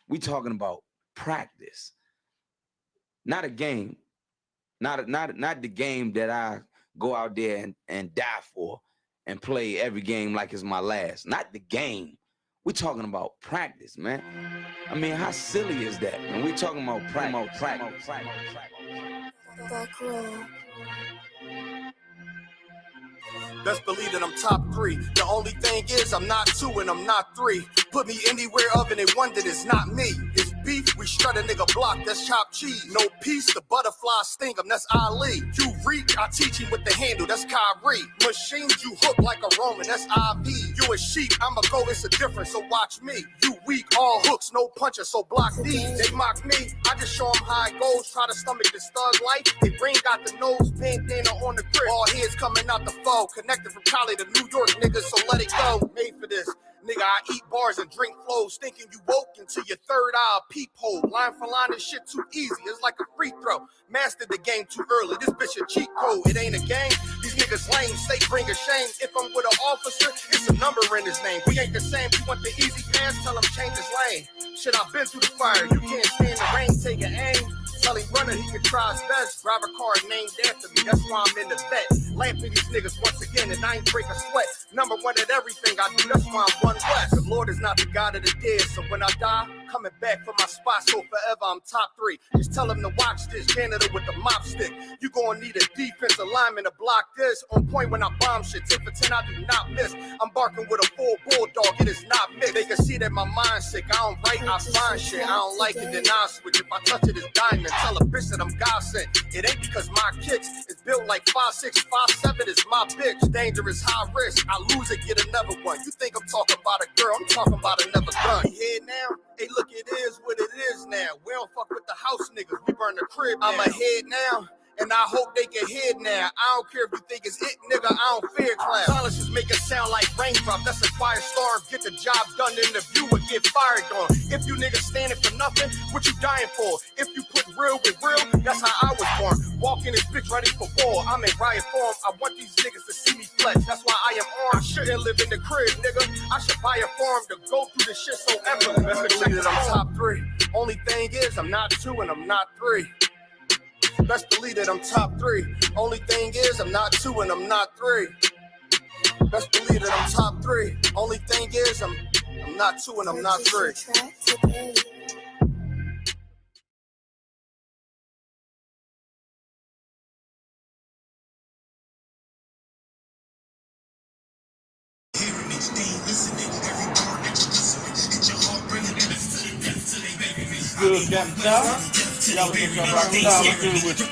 We talking about practice, not a game, not the game that I go out there and die for and play every game like it's my last. Not the game. We talking about practice, man. I mean, how silly is that? And we talking about practice. Best believe that I'm top 3. The only thing is I'm not 2 and I'm not 3. Put me anywhere of it, one that is not me. It's beef, we strut a nigga block, that's chopped cheese. No peace, the butterfly sting him, that's Ali. You reek, I teach him with the handle, that's Kyrie. Machines, you hook like a Roman, that's IV. You a sheep, I'ma go, it's a difference, so watch me. You weak, all hooks, no punches, so block these. They mock me, I just show them how it goes. Try to stomach this thug life. They brain got the nose, bandana on the grip. All heads coming out the foe. Connected from Cali to New York, niggas, so let it go. Made for this. Nigga, I eat bars and drink flows, thinking you woke into your third eye peephole. Line for line, this shit too easy, it's like a free throw. Mastered the game too early, this bitch a cheat code. It ain't a game, these niggas lame, say bring a shame. If I'm with an officer, it's a number in his name. We ain't the same, you want the easy pass, tell him change his lane. Shit, I've been through the fire, you can't stand the rain, take an aim. Tell him runner, he can try his best. Drive a car named after me, that's why I'm in the vet. Lamping these niggas once again, and I ain't break a sweat. Number one at everything I do, that's why I'm one west. The Lord is not the God of the dead, so when I die, coming back for my spot, so forever I'm top 3. Just tell him to watch this, janitor with the mop stick. You gonna need a defensive lineman to block this. On point when I bomb shit, 10 for 10, I do not miss. I'm barking with a full bulldog, it is not mixed. They can see that my mind's sick, I don't write, I find shit. I don't like it, then I switch. If I touch it, it's diamond. Tell a bitch that I'm God sent. It ain't because my kicks is built like 5'6", 5'7" is my bitch. Dangerous, high risk. I lose it, get another one. You think I'm talking about a girl? I'm talking about another gun. You hear now? Hey, look, it is what it is now. We don't fuck with the house niggas. We burn the crib. I'm ahead now. And I hope they can hear now. I don't care if you think it's it, nigga. I don't fear clown. Silences make it sound like raindrop. That's a firestorm. Get the job done in the view and get fired on. If you niggas standing for nothing, what you dying for? If you put real with real, that's how I was born. Walking this bitch ready for war. I'm in riot form. I want these niggas to see me flex. That's why I am armed. I shouldn't live in the crib, nigga. I should buy a farm to go through this shit so effortless. Best believe that I'm top 3. Only thing is I'm not 2 and I'm not 3. Best believe that I'm top 3. Only thing is I'm not 2 and I'm not 3. Best believe that I'm top 3. Only thing is I'm not 2 and I'm not 3. Good, Captain. Y'all was just rocking down good with you.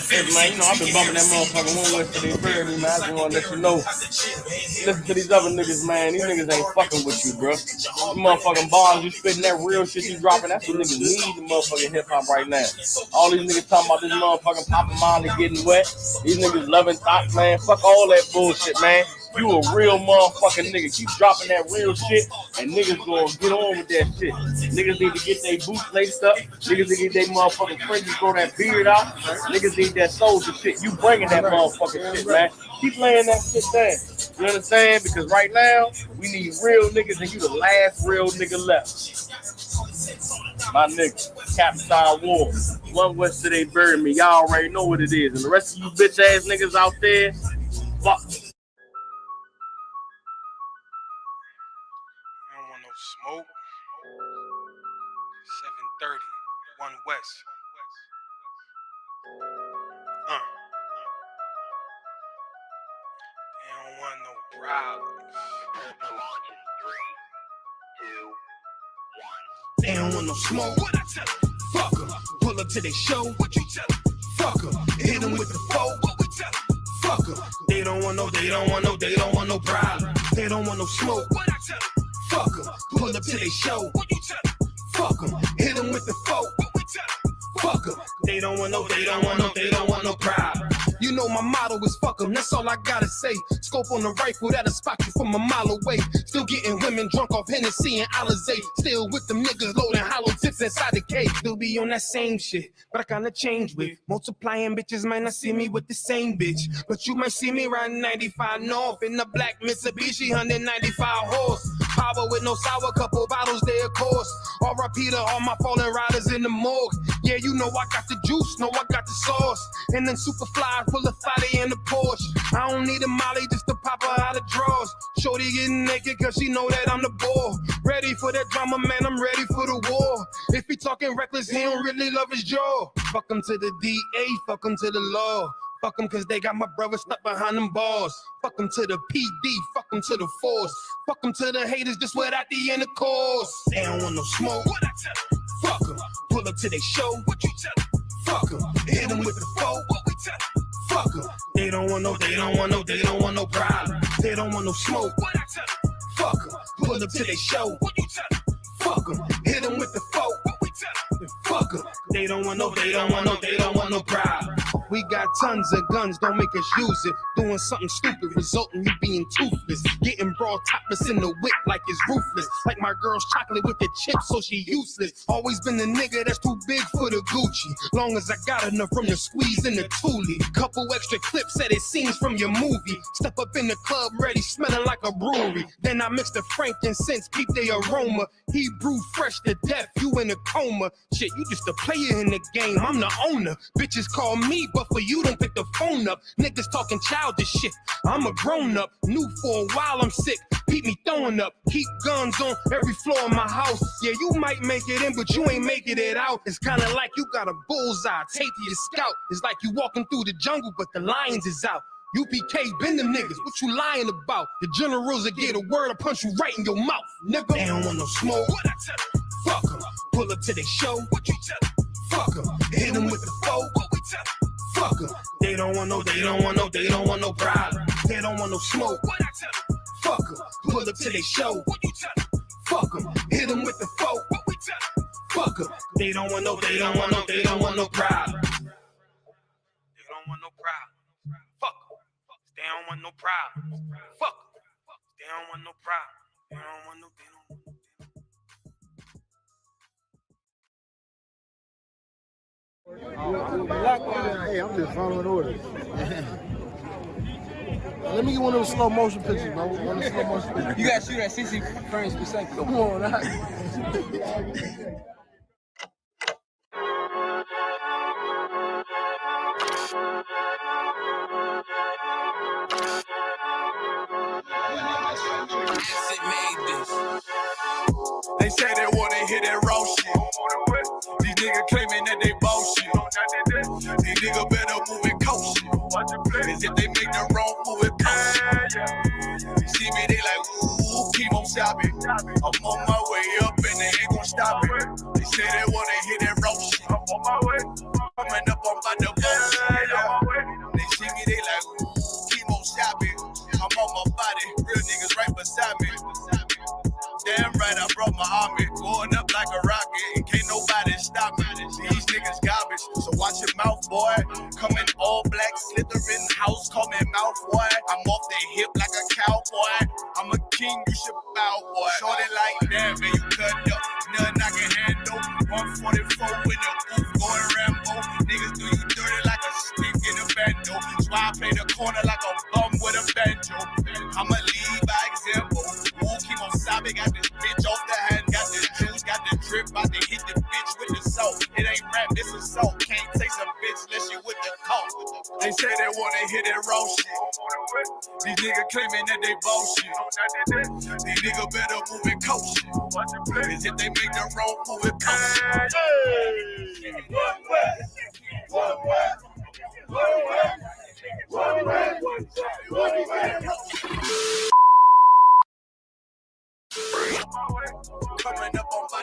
Hey, man, you know, I've been bumping that motherfucker one West today, man. I just want to let you know. Listen to these other niggas, man. These niggas ain't fucking with you, bro. These motherfucking bars, you spitting that real shit you dropping. That's what niggas need, the motherfucking hip hop right now. All these niggas talking about this motherfucking popping Molly getting wet. These niggas loving thoughts, man. Fuck all that bullshit, man. You a real motherfucking nigga. Keep dropping that real shit, and niggas gonna get on with that shit. Niggas need to get their boots laced up. Niggas need to get their motherfucking fringes, grow that beard out. Niggas need that soldier shit. You bringing that motherfucking shit, man. Keep laying that shit down. You understand? Because right now, we need real niggas, and you the last real nigga left. My nigga, Captain War. One West today buried me. Y'all already know what it is. And the rest of you bitch ass niggas out there, fuck. Smoke 7:30, 1 West. They don't want no problems. They don't want no smoke. What I tell them? Fuck em. Pull up to their show. What you tell them? Fuck em. Hit them with the foe. What we tell them? Fuck em. They don't want no problem. They don't want no smoke. What I tell them? Fuck em. Pull up to their show. What you tell them? Fuck em. Hit them with the foe. What we tell them? Fuck em. They don't want no problem. You know my motto is fuck em, that's all I gotta say. Scope on the rifle that'll spot you from a mile away. Still getting women drunk off Hennessy and Alizé. Still with them niggas loading hollow tips inside the cage. Still be on that same shit, but I kinda change with. Multiplying bitches might not see me with the same bitch, but you might see me riding 95 North in the black Mitsubishi 195 horse. Power with with no sour, couple bottles there, of course. R.I.P. to all my fallen riders in the morgue. Yeah, you know I got the juice, know I got the sauce. And then Superfly full of fatty in the Porsche. I don't need a molly just to pop her out of drawers. Shorty getting naked cause she know that I'm the ball. Ready for that drama, man, I'm ready for the war. If he talking reckless, he don't really love his jaw. Fuck him to the DA, fuck him to the law. Fuck them cause they got my brother stuck behind them bars. Fuck them to the PD, fuck them to the force. Fuck them to the haters just without the intercourse. They don't want no smoke, what I tell them? Fuck them, pull up to their show, what you tell them? Fuck them, hit them with the foe, what we tell them? Fuck them, they don't want no problem. They don't want no smoke, what I tell them? Fuck them, pull up to their show, what you tell them? Fuck them, hit them with the foe, what we tell them? Fuck them, they don't want no problem. We got tons of guns, don't make us use it. Doing something stupid, resulting you being toothless. Getting broad topless in the whip like it's ruthless. Like my girl's chocolate with the chips, so she useless. Always been the nigga that's too big for the Gucci. Long as I got enough from the squeeze in the Thule. Couple extra clips that it scenes from your movie. Step up in the club ready, smelling like a brewery. Then I mix the frankincense, keep the aroma. Hebrew fresh to death, you in a coma. Shit, you just a player in the game, I'm the owner. Bitches call me, but for you don't pick the phone up. Niggas talking childish shit, I'm a grown up. New for a while, I'm sick, keep me throwing up. Keep guns on every floor of my house. Yeah, you might make it in, but you ain't making it out. It's kinda like you got a bullseye taped to your scalp. It's like you walking through the jungle, but the lions is out. UPK been them niggas, what you lying about? The generals that get a word, I punch you right in your mouth, nigga. They don't want no smoke, what I tell them? Fuck them, pull up to their show, what you tell them? Fuck them, hit them with the foe, what we tell them? Fuck them, they don't want no problem. They don't want no smoke, what I tell them? Fuck them, pull up to their show, what you tell them? Fuck them, hit them with the foe, what we tell them? Fuck them, they don't want no problem. They don't want no problem. Fuck them, they don't want no problem. Fuck them, they don't want no problem. They don't want no. Hey, I'm just following orders. Let me get one of those slow motion pictures, bro. One of the slow motion pictures. You gotta shoot at 60 frames per second. Come on, right? They say they wanna hear that raw shit. These niggas claiming that they bullshit. These niggas better move it cautious. As if they make the wrong move it cautious. You see me, they like, ooh, keep on stopping. I'm on my way up and they ain't gon' stop it. They say they wanna hear that raw shit. I'm on my way. Coming up on my bullshit. They see me, they like, ooh, keep on stopping. I'm on my body, real niggas right beside me. Damn right, I brought my army, going up like a rocket, and can't nobody stop me. These niggas garbage, so watch your mouth, boy. Coming all black, slithering house, call me mouth, boy. I'm off the hip like a cowboy. I'm a king, you should bow, boy. Shorty like that, man, you cut up, nothing I can handle. 144 in the booth, going Rambo. Niggas do you dirty like a stick in a bando. That's why I play the corner like a bum with a banjo. I'ma lead by example. Keep on sobbing, got this bitch off the hand, got the juice, got the drip, about to hit the bitch with the salt. It ain't rap, it's assault. Can't taste a bitch unless you with the coke. They say they wanna hear that raw shit. These niggas claiming that they bullshit. These niggas better move it cautious. As if they make the wrong move it cautious. Coming up on my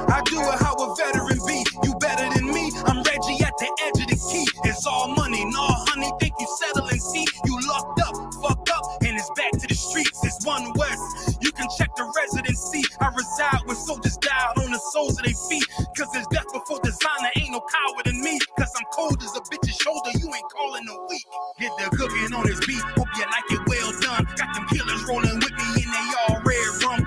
I do it how a veteran be. You better than me. I'm Reggie at the edge of the key. It's all money, no honey. Think you settle and see you locked up, fucked up, and it's back to the streets. It's One West. You can check the residency. I reside with soldiers died on the soles of their feet. Cause there's death before designer. Ain't no coward in me. Cause I'm cold as a bitch's shoulder. You ain't calling a week. Get the cooking on his beat. Hope you like it well done. Got them killers rolling with me and they all red rum.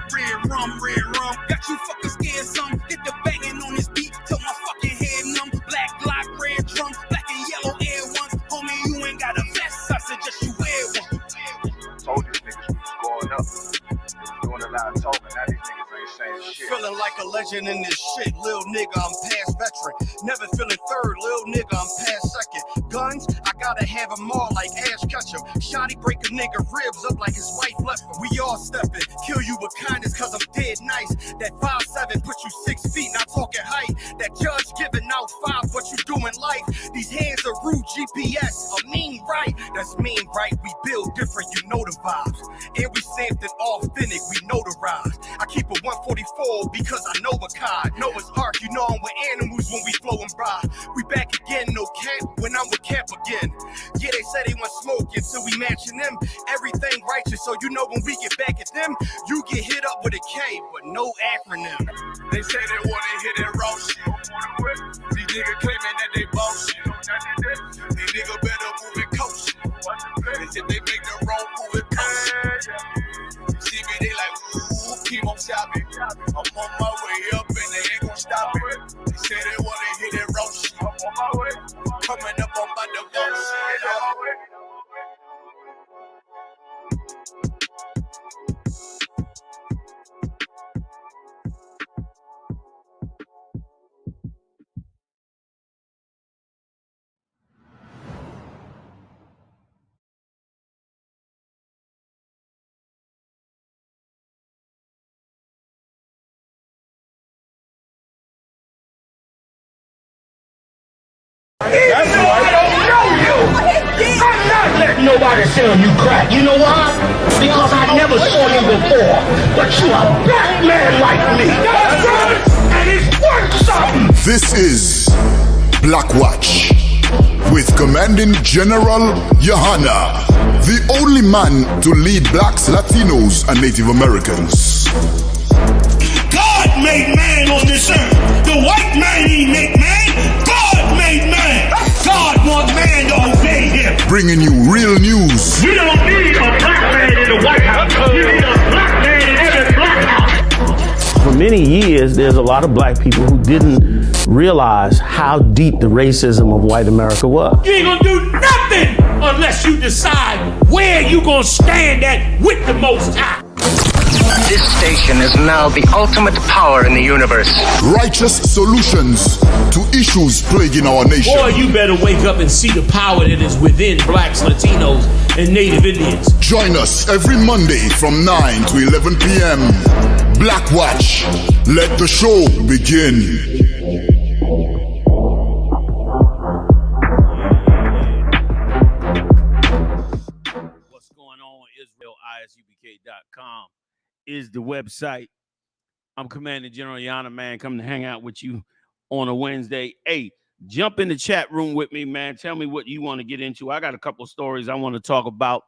Got you fucking scared, son. Get the banging on his beat till my fucking head numb. Black block, red drum, black and yellow air ones. Homie, you ain't got a vest. I suggest you wear one. Told these niggas we was going up. Doing a lot of talking, now these niggas ain't saying shit. Feeling like a legend in this shit, lil nigga, I'm past veteran. Never feeling third, lil nigga, I'm past second. Guns, I gotta have them all like Ash Ketchum. Shotty break a nigga ribs up like his wife left him. We all stepping, kill you with kindness cause I'm dead nice. That 5'7" put you 6 feet, not talking height. That judge giving out 5, what you doing life. These hands are rude GPS, a mean right. That's mean right, we build different, you know the vibes. And we stamped it authentic, we notarized. I keep a 144 because I know a cod. Noah's Ark, you know I'm with animals when we flowing by. We back again, no cap, when I'm with Cap again. Yeah, they said they want smoke until we matching them. Everything righteous, so you know when we get back at them, you get hit up with a K, but no acronym. They say they wanna hit that raw shit. These niggas claiming that they boss shit. These niggas better move and coach shit. They said they make the wrong move and coach shit. See me, they like, ooh, keep on shopping. I'm on my way up and they ain't gon' stop it. They say they wanna hit that raw shit. I'm on my way. Coming up on my divorce shit. That's right. I don't know you. I'm not letting nobody sell you crack. You know why? Because I never saw you before. But you a black man like me. That's right. And it's worth something. This is Black Watch with Commanding General Yahanna, the only man to lead blacks, Latinos, and Native Americans. God made man on this earth. The white man he made man. God made man. God wants man to obey him. Bringing you real news. You don't need a black man in the White House. You need a black man in every black house. For many years, there's a lot of black people who didn't realize how deep the racism of white America was. You ain't gonna do nothing unless you decide where you gonna stand at with the Most High. This station is now the ultimate power in the universe. Righteous solutions to issues plaguing our nation. Boy, you better wake up and see the power that is within blacks, Latinos, and Native Indians. Join us every Monday from 9 to 11 p.m. Black Watch. Let the show begin. What's going on? Israel, ISUPK.com is the website. I'm Commander General Yahanna, man, coming to hang out with you on a Wednesday. Hey, jump in the chat room with me, man. Tell me what you want to get into. I got a couple of stories I want to talk about.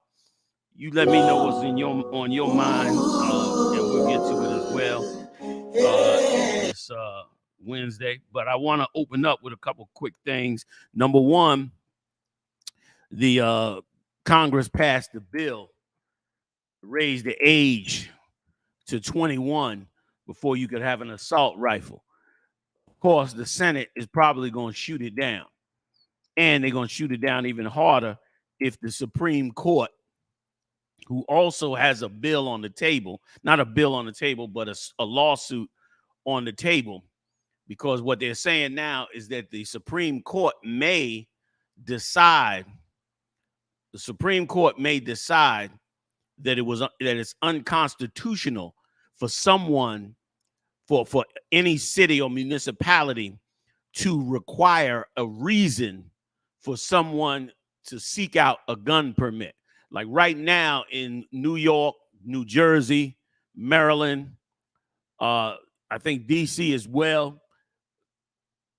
You let me know what's on your mind, and we'll get to it as well this Wednesday. But I want to open up with a couple quick things. Number one, the Congress passed the bill to raise the age to 21 before you could have an assault rifle. Of course, the Senate is probably going to shoot it down. And they're going to shoot it down even harder if the Supreme Court, who also has a bill on the table, not a bill on the table, but a lawsuit on the table, because what they're saying now is that the Supreme Court may decide, that it's unconstitutional for someone, for any city or municipality to require a reason for someone to seek out a gun permit. Like right now in New York, New Jersey, Maryland, I think DC as well,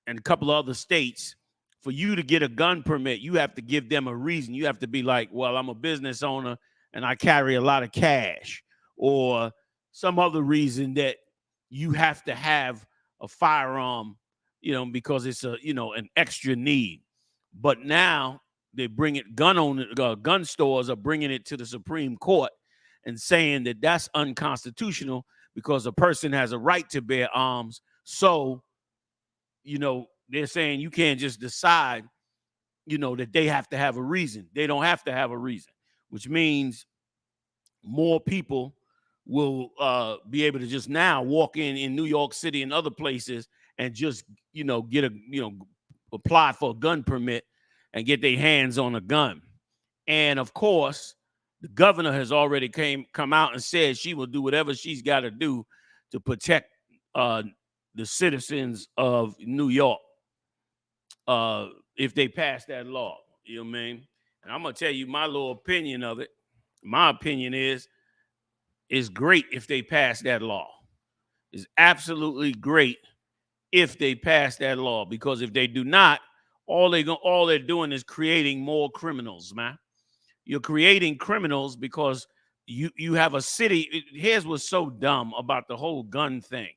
and a couple of other states, for you to get a gun permit, you have to give them a reason. You have to be like, well, I'm a business owner and I carry a lot of cash, or some other reason that you have to have a firearm, because it's an extra need. But now they bring it, gun stores are bringing it to the Supreme Court and saying that that's unconstitutional because a person has a right to bear arms. So, they're saying you can't just decide, that they have to have a reason. They don't have to have a reason, which means more people will be able to just now walk in New York City and other places and just, get apply for a gun permit and get their hands on a gun. And of course, the governor has already come out and said she will do whatever she's got to do to protect the citizens of New York if they pass that law. You know what I mean? And I'm going to tell you my little opinion of it. My opinion is it's great if they pass that law. It's absolutely great if they pass that law, because if they do not, all they're doing is creating more criminals, man. You're creating criminals because you have a city. Here's what's so dumb about the whole gun thing.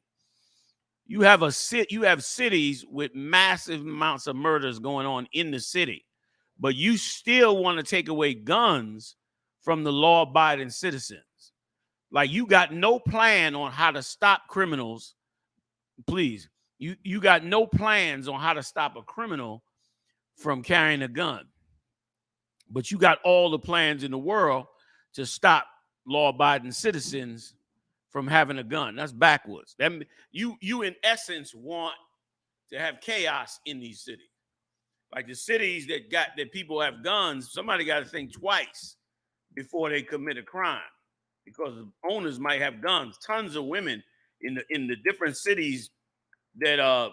You have cities with massive amounts of murders going on in the city, but you still want to take away guns from the law-abiding citizens. Like, you got no plan on how to stop criminals. Please, you got no plans on how to stop a criminal from carrying a gun, but you got all the plans in the world to stop law-abiding citizens from having a gun. That's backwards. You in essence want to have chaos in these cities. Like the cities that people have guns, somebody got to think twice before they commit a crime, because owners might have guns. Tons of women in the different cities that have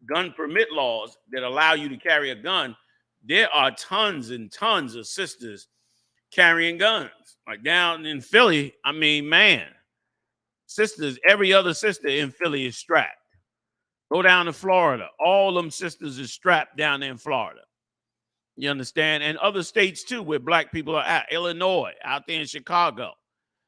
gun permit laws that allow you to carry a gun. There are tons and tons of sisters carrying guns. Like down in Philly, I mean, man, sisters, every other sister in Philly is strapped. Go down to Florida, all them sisters is strapped down there in Florida. You understand? And other states too, where black people are at. Illinois, out there in Chicago.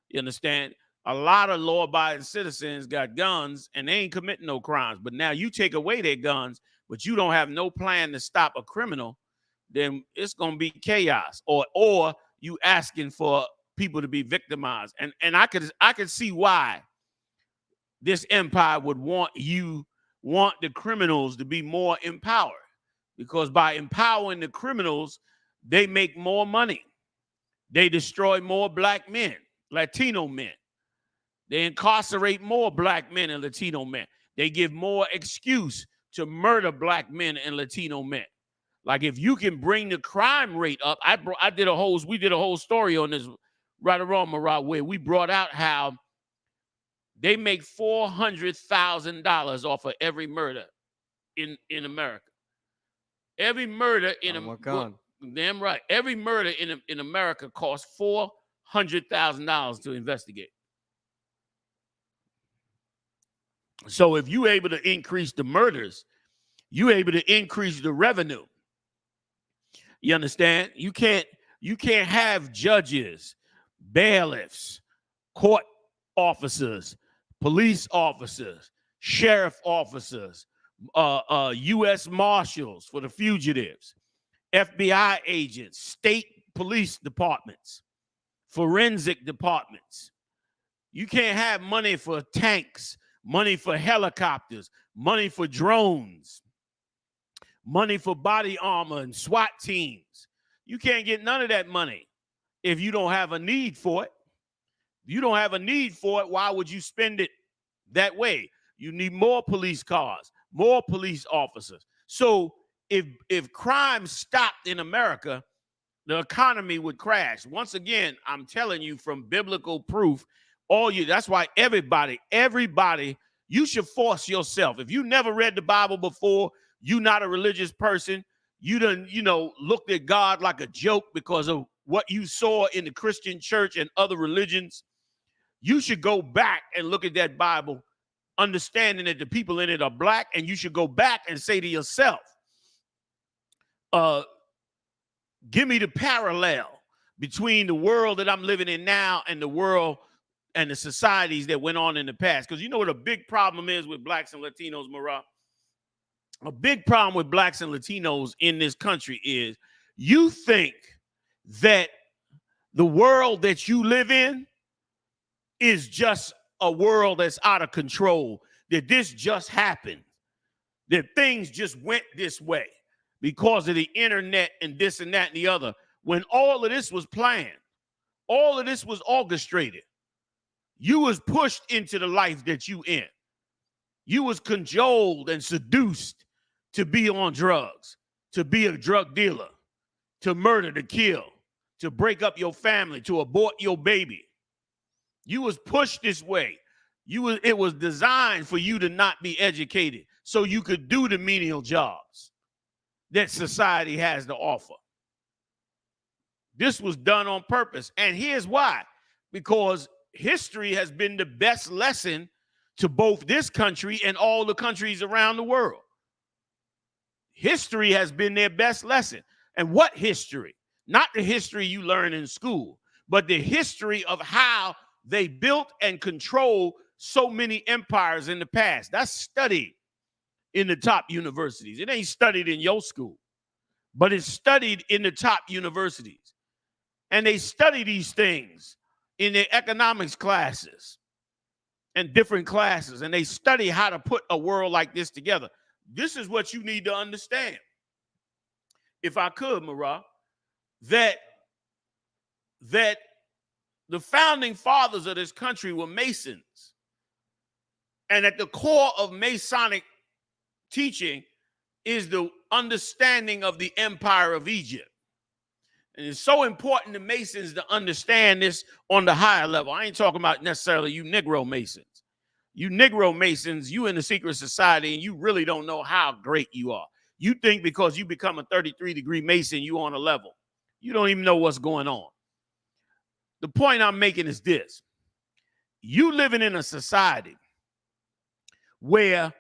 You understand? A lot of law-abiding citizens got guns and they ain't committing no crimes. But now you take away their guns, but you don't have no plan to stop a criminal, then it's gonna be chaos. Or you asking for people to be victimized. And I could see why this empire would want the criminals to be more empowered. Because by empowering the criminals, they make more money. They destroy more black men, Latino men. They incarcerate more black men and Latino men. They give more excuse to murder black men and Latino men. Like, if you can bring the crime rate up, we did a whole story on this, right or wrong, Marat, where we brought out how they make $400,000 off of every murder in America. Every murder damn right. Every murder in America costs $400,000 to investigate. So if you're able to increase the murders, you're able to increase the revenue. You understand? You can't have judges, bailiffs, court officers, police officers, sheriff officers, U.S. Marshals for the fugitives, FBI agents, state police departments, forensic departments. You can't have money for tanks, money for helicopters, money for drones, money for body armor and SWAT teams. You can't get none of that money if you don't have a need for it. If you don't have a need for it, why would you spend it that way? You need more police cars, more police officers. So if crime stopped in America, the economy would crash. Once again, I'm telling you from biblical proof, that's why everybody, you should force yourself. If you never read the Bible before, you're not a religious person, you done, looked at God like a joke because of what you saw in the Christian church and other religions, you should go back and look at that Bible, understanding that the people in it are black, and you should go back and say to yourself, give me the parallel between the world that I'm living in now and the world and the societies that went on in the past. Because you know what a big problem is with blacks and Latinos, Marat? A big problem with blacks and Latinos in this country is you think that the world that you live in is just a world that's out of control, that this just happened, that things just went this way because of the internet and this and that and the other, when all of this was planned. All of this was orchestrated. You was pushed into the life that you in. You was cajoled and seduced to be on drugs, to be a drug dealer, to murder, to kill, to break up your family, to abort your baby. You was pushed this way. It was designed for you to not be educated so you could do the menial jobs that society has to offer. This was done on purpose. And here's why. Because history has been the best lesson to both this country and all the countries around the world. History has been their best lesson. And what history? Not the history you learn in school, but the history of how they built and controlled so many empires in the past. That's studied in the top universities. It ain't studied in your school, but it's studied in the top universities. And they study these things in their economics classes and different classes, and they study how to put a world like this together. This is what you need to understand. If I could, Marah, that the founding fathers of this country were Masons. And at the core of Masonic teaching is the understanding of the empire of Egypt. And it's so important to Masons to understand this on the higher level. I ain't talking about necessarily you Negro Masons. You Negro Masons, you in the secret society, and you really don't know how great you are. You think because you become a 33-degree Mason, you on a level. You don't even know what's going on. The point I'm making is this. You living in a society where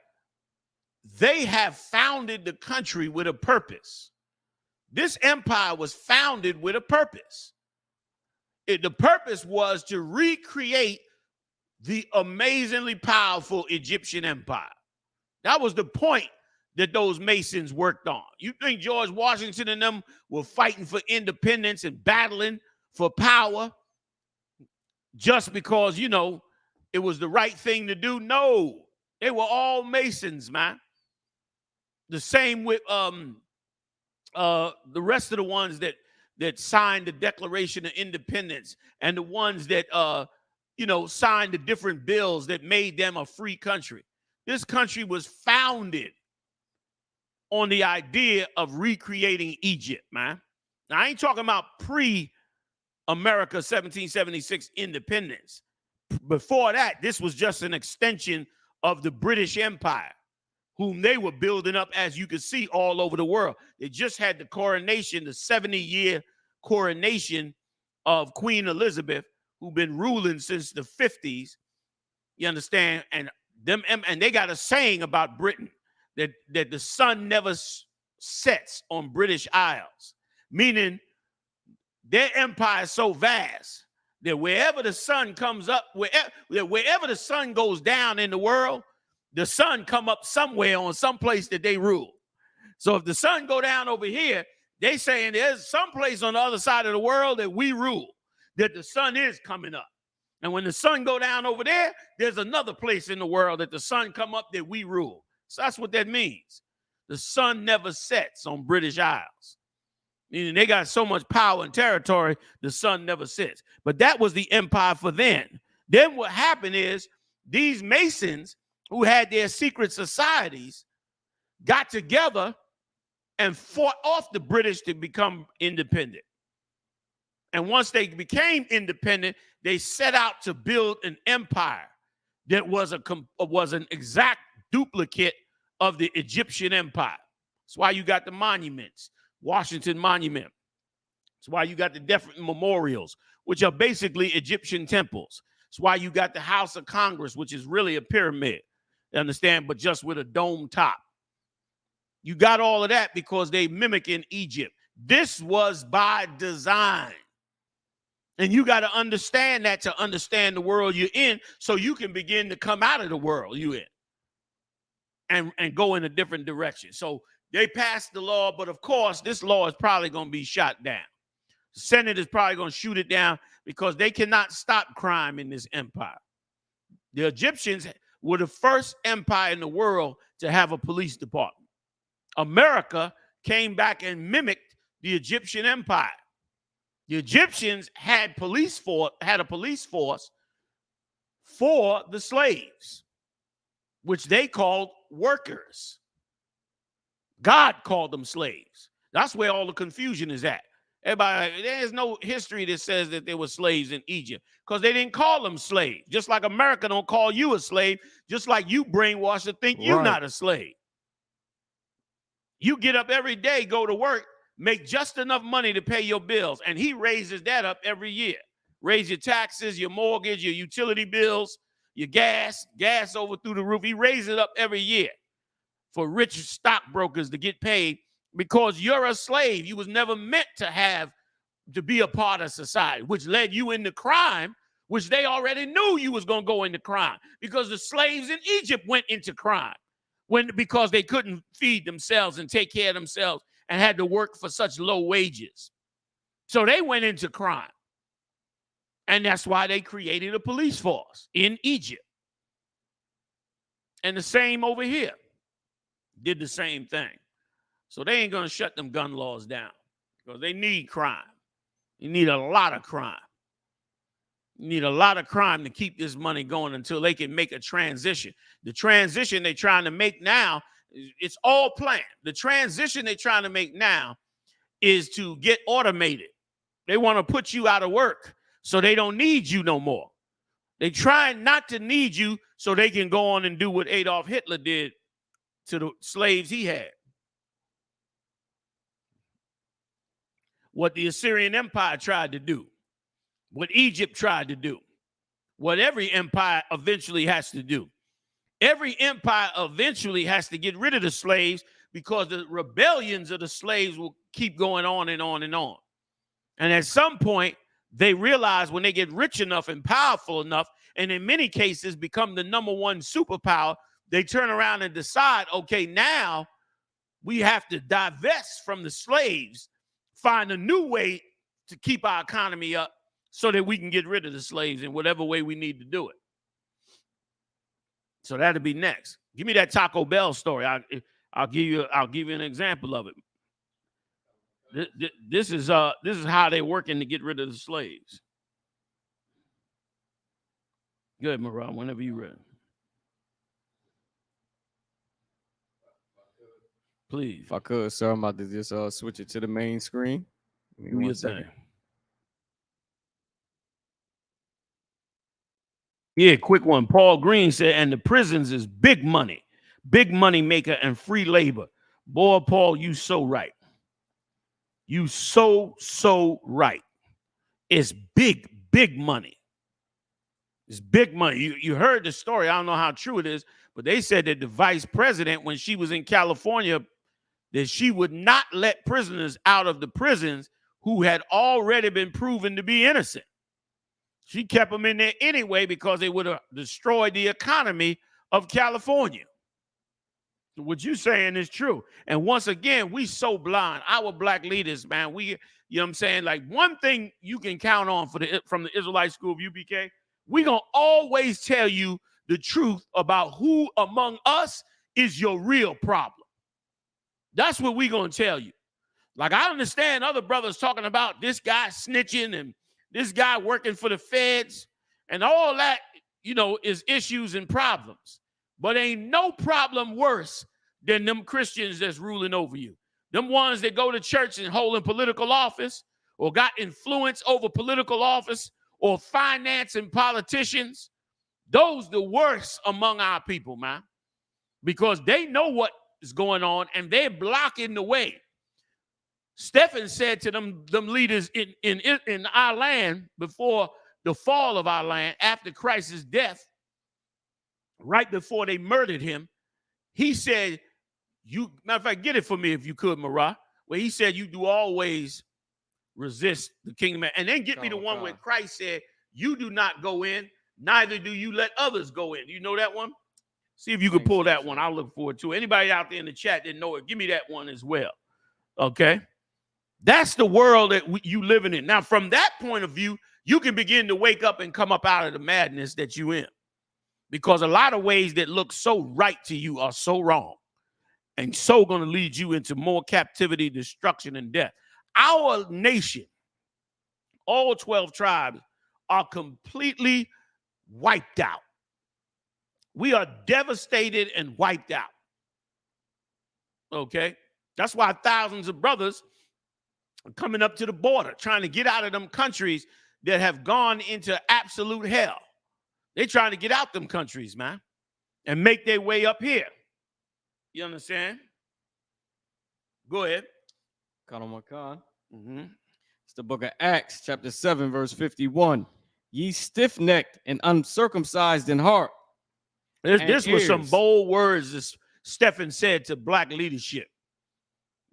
they have founded the country with a purpose. This empire was founded with a purpose. The purpose was to recreate the amazingly powerful Egyptian empire. That was the point that those Masons worked on. You think George Washington and them were fighting for independence and battling for power just because, you know, it was the right thing to do? No, they were all Masons, man. The same with the rest of the ones that signed the Declaration of Independence and the ones that signed the different bills that made them a free country. This country was founded on the idea of recreating Egypt, man. Now, I ain't talking about pre-America 1776 independence. Before that, this was just an extension of the British Empire, whom they were building up, as you can see, all over the world. They just had the coronation, the 70-year coronation of Queen Elizabeth, who've been ruling since the 50s. You understand? And they got a saying about Britain that the sun never sets on British Isles, meaning their empire is so vast that wherever the sun comes up, wherever the sun goes down in the world, the sun come up somewhere on some place that they rule. So if the sun go down over here, they saying there's some place on the other side of the world that we rule, that the sun is coming up. And when the sun go down over there, there's another place in the world that the sun come up that we rule. So that's what that means. The sun never sets on British Isles. Meaning they got so much power and territory, the sun never sets. But that was the empire for then. Then what happened is these Masons who had their secret societies got together and fought off the British to become independent. And once they became independent, they set out to build an empire that was an exact duplicate of the Egyptian empire. That's why you got the monuments, Washington Monument. That's why you got the different memorials, which are basically Egyptian temples. That's why you got the House of Congress, which is really a pyramid, you understand, but just with a dome top. You got all of that because they mimicking Egypt. This was by design. And you got to understand that to understand the world you're in, so you can begin to come out of the world you're in and go in a different direction. So they passed the law, but of course, this law is probably going to be shot down. The Senate is probably going to shoot it down because they cannot stop crime in this empire. The Egyptians were the first empire in the world to have a police department. America came back and mimicked the Egyptian empire. The Egyptians had a police force for the slaves, which they called workers. God called them slaves. That's where all the confusion is at. Everybody, there's no history that says that there were slaves in Egypt because they didn't call them slaves. Just like America don't call you a slave, just like you brainwashed to think you're not a slave. You get up every day, go to work, make just enough money to pay your bills, and he raises that up every year. Raise your taxes, your mortgage, your utility bills, your gas over through the roof. He raises it up every year for rich stockbrokers to get paid because you're a slave. You was never meant to be a part of society, which led you into crime, which they already knew you was going to go into crime because the slaves in Egypt went into crime because they couldn't feed themselves and take care of themselves and had to work for such low wages. So they went into crime. And that's why they created a police force in Egypt. And the same over here. Did the same thing. So they ain't going to shut them gun laws down because they need crime. You need a lot of crime. You need a lot of crime to keep this money going until they can make a transition. The transition they're trying to make now, it's all planned. The transition they're trying to make now is to get automated. They want to put you out of work so they don't need you no more. They try not to need you so they can go on and do what Adolf Hitler did to the slaves he had. What the Assyrian Empire tried to do. What Egypt tried to do. What every empire eventually has to do. Every empire eventually has to get rid of the slaves because the rebellions of the slaves will keep going on and on and on. And at some point, they realize when they get rich enough and powerful enough, and in many cases become the #1 superpower, they turn around and decide, okay, now we have to divest from the slaves, find a new way to keep our economy up so that we can get rid of the slaves in whatever way we need to do it. So that'll be next. Give me that Taco Bell story. I'll give you an example of it. This is how they're working to get rid of the slaves. Good, Marah, whenever you're ready. Please. If I could, sir, I'm about to just switch it to the main screen. Give me a thing. Yeah, quick one. Paul Green said, and the prisons is big money maker and free labor. Boy, Paul, you so right. You so right. It's big money. It's big money. You heard the story. I don't know how true it is, but they said that the vice president, when she was in California, that she would not let prisoners out of the prisons who had already been proven to be innocent. She kept them in there anyway because they would have destroyed the economy of California. So what you're saying is true. And once again, we so blind. Our black leaders, man, you know what I'm saying? Like one thing you can count on from the Israelite School of UPK, we're going to always tell you the truth about who among us is your real problem. That's what we're going to tell you. Like, I understand other brothers talking about this guy snitching and this guy working for the feds and all that, you know, is issues and problems. But ain't no problem worse than them Christians that's ruling over you. Them ones that go to church and holding political office or got influence over political office or financing politicians. Those the worst among our people, man, because they know what is going on and they're blocking the way. Stephen said to them leaders in our land before the fall of our land, after Christ's death, right before they murdered him, he said, matter of fact, get it for me if you could, Marah, where he said, you do always resist the kingdom. And then get me the one where Christ said, you do not go in, neither do you let others go in. You know that one? See if you can pull that one. I'll look forward to it. Anybody out there in the chat didn't know it, give me that one as well. Okay? That's the world that you living in. Now, from that point of view, you can begin to wake up and come up out of the madness that you in. Because a lot of ways that look so right to you are so wrong. And so going to lead you into more captivity, destruction, and death. Our nation All 12 tribes are completely wiped out. We are devastated and wiped out. Okay? That's why thousands of brothers are coming up to the border, trying to get out of them countries that have gone into absolute hell. They're trying to get out them countries, man, and make their way up here. You understand? Go ahead. It's the book of Acts, chapter 7, verse 51. Ye stiff-necked and uncircumcised in heart. This was some bold words that Stephen said to black leadership.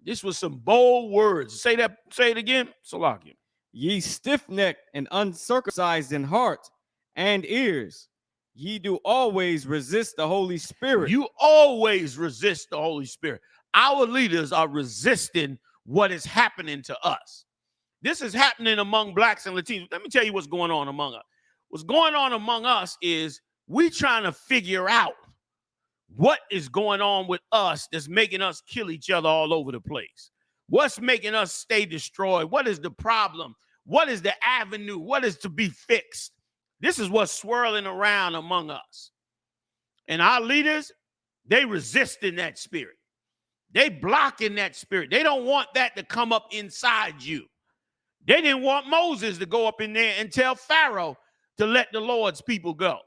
This was some bold words. Say that. Say it again. Salakia. Ye stiff-necked and uncircumcised in heart and ears, ye do always resist the Holy Spirit. You always resist the Holy Spirit. Our leaders are resisting what is happening to us. This is happening among blacks and Latinos. Let me tell you what's going on among us. What's going on among us is we trying to figure out what is going on with us that's making us kill each other all over the place. What's making us stay destroyed? What is the problem? What is the avenue? What is to be fixed? This is what's swirling around among us. And our leaders, they resisting that spirit. They blocking that spirit. They don't want that to come up inside you. They didn't want Moses to go up in there and tell Pharaoh to let the Lord's people go.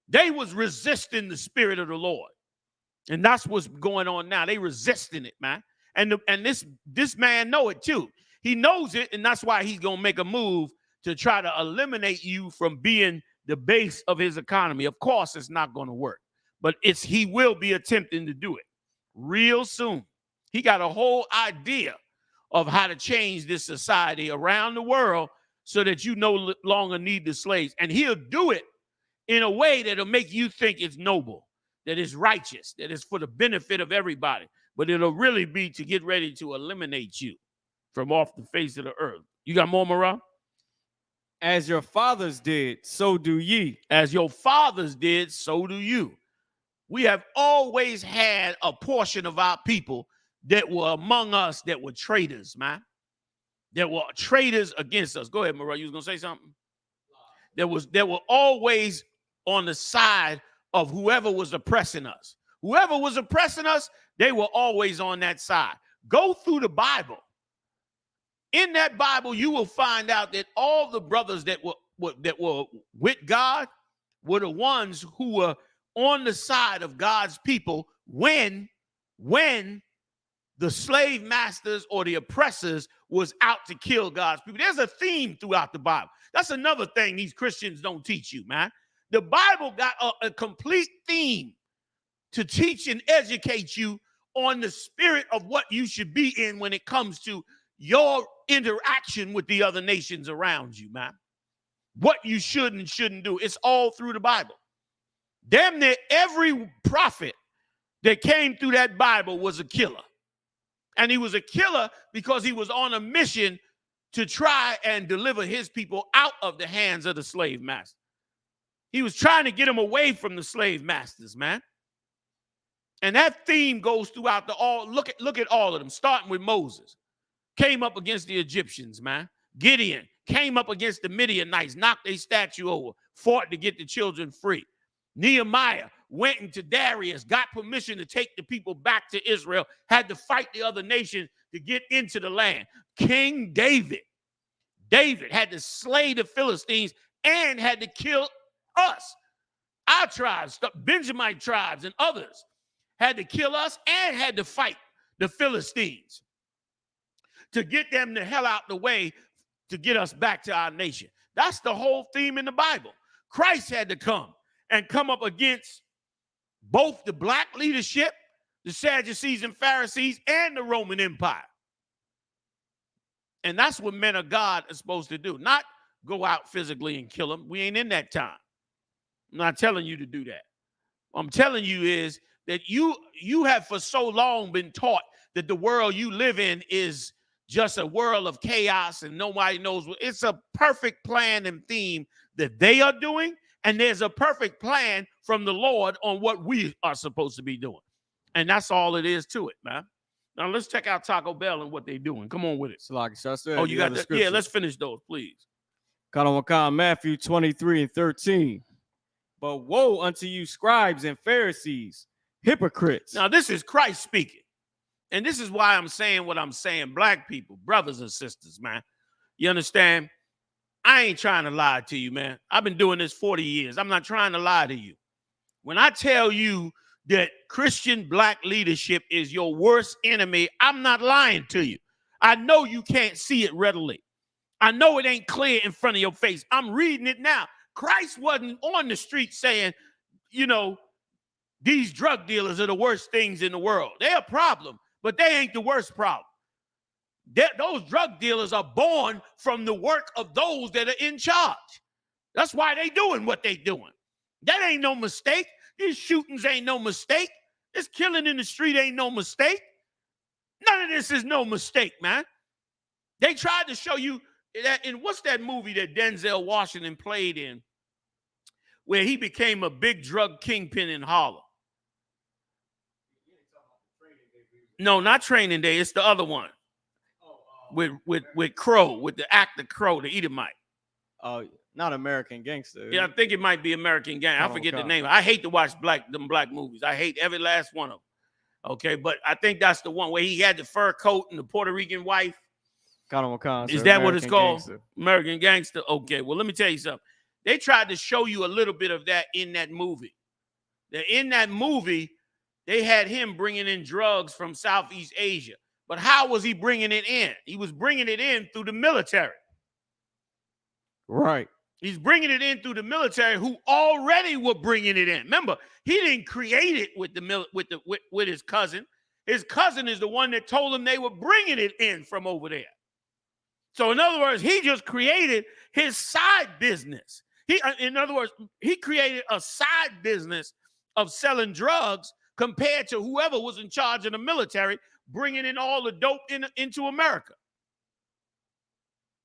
They was resisting the spirit of the Lord. And that's what's going on now. They resisting it, man. And this man know it too. He knows it, and that's why he's going to make a move to try to eliminate you from being the base of his economy. Of course, it's not going to work, but he will be attempting to do it real soon. He got a whole idea of how to change this society around the world so that you no longer need the slaves. And he'll do it in a way that'll make you think it's noble, that it's righteous, that it's for the benefit of everybody. But it'll really be to get ready to eliminate you from off the face of the earth. You got more, Morale? As your fathers did, so do ye. As your fathers did, so do you. We have always had a portion of our people that were among us that were traitors, man. That were traitors against us. Go ahead, Morale. You was going to say something? That were always on the side of whoever was oppressing us. Whoever was oppressing us, they were always on that side. Go through the Bible. In that Bible, you will find out that all the brothers that were with God were the ones who were on the side of God's people when the slave masters or the oppressors was out to kill God's people. There's a theme throughout the Bible. That's another thing these Christians don't teach you, man. The Bible got a complete theme to teach and educate you on the spirit of what you should be in when it comes to your interaction with the other nations around you, man. What you should and shouldn't do. It's all through the Bible. Damn near every prophet that came through that Bible was a killer. And he was a killer because he was on a mission to try and deliver his people out of the hands of the slave master. He was trying to get them away from the slave masters, man. And that theme goes throughout look at all of them, starting with Moses. Came up against the Egyptians, man. Gideon came up against the Midianites, knocked their statue over, fought to get the children free. Nehemiah went into Darius, got permission to take the people back to Israel, had to fight the other nations to get into the land. King David had to slay the Philistines and had to kill us. Our tribes, the Benjamite tribes and others, had to kill us and had to fight the Philistines to get them the hell out the way to get us back to our nation. That's the whole theme in the Bible. Christ had to come up against both the black leadership, the Sadducees and Pharisees, and the Roman Empire. And that's what men of God are supposed to do, not go out physically and kill them. We ain't in that time. I'm not telling you to do that. What I'm telling you is that you have for so long been taught that the world you live in is just a world of chaos and nobody knows what. It's a perfect plan and theme that they are doing, and there's a perfect plan from the Lord on what we are supposed to be doing. And that's all it is to it, man. Now let's check out Taco Bell and what they're doing. Come on with it. So like I said, oh, you got that? Yeah, let's finish those, please. Matthew 23:13. But woe unto you, scribes and Pharisees, hypocrites. Now, this is Christ speaking. And this is why I'm saying what I'm saying. Black people, brothers and sisters, man. You understand? I ain't trying to lie to you, man. I've been doing this 40 years. I'm not trying to lie to you. When I tell you that Christian black leadership is your worst enemy, I'm not lying to you. I know you can't see it readily. I know it ain't clear in front of your face. I'm reading it now. Christ wasn't on the street saying, you know, these drug dealers are the worst things in the world. They're a problem, but they ain't the worst problem. Those drug dealers are born from the work of those that are in charge. That's why they doing what they doing. That ain't no mistake. These shootings ain't no mistake. This killing in the street ain't no mistake. None of this is no mistake, man. They tried to show you that in what's that movie that Denzel Washington played in where he became a big drug kingpin in Harlem? No, not Training Day. It's the other one. With Crow, with the actor Crow, the Edomite. Not American Gangster. Yeah, I think it might be American Gang. I forget the name. I hate to watch them black movies. I hate every last one of them. Okay, but I think that's the one where he had the fur coat and the Puerto Rican wife. Is that what it's called? American Gangster. Okay, well, let me tell you something. They tried to show you a little bit of that in that movie. In that movie, they had him bringing in drugs from Southeast Asia. But how was he bringing it in? He was bringing it in through the military. Right. He's bringing it in through the military who already were bringing it in. Remember, he didn't create it with his cousin. His cousin is the one that told him they were bringing it in from over there. So in other words, he just created his side business. In other words, he created a side business of selling drugs compared to whoever was in charge of the military bringing in all the dope into America.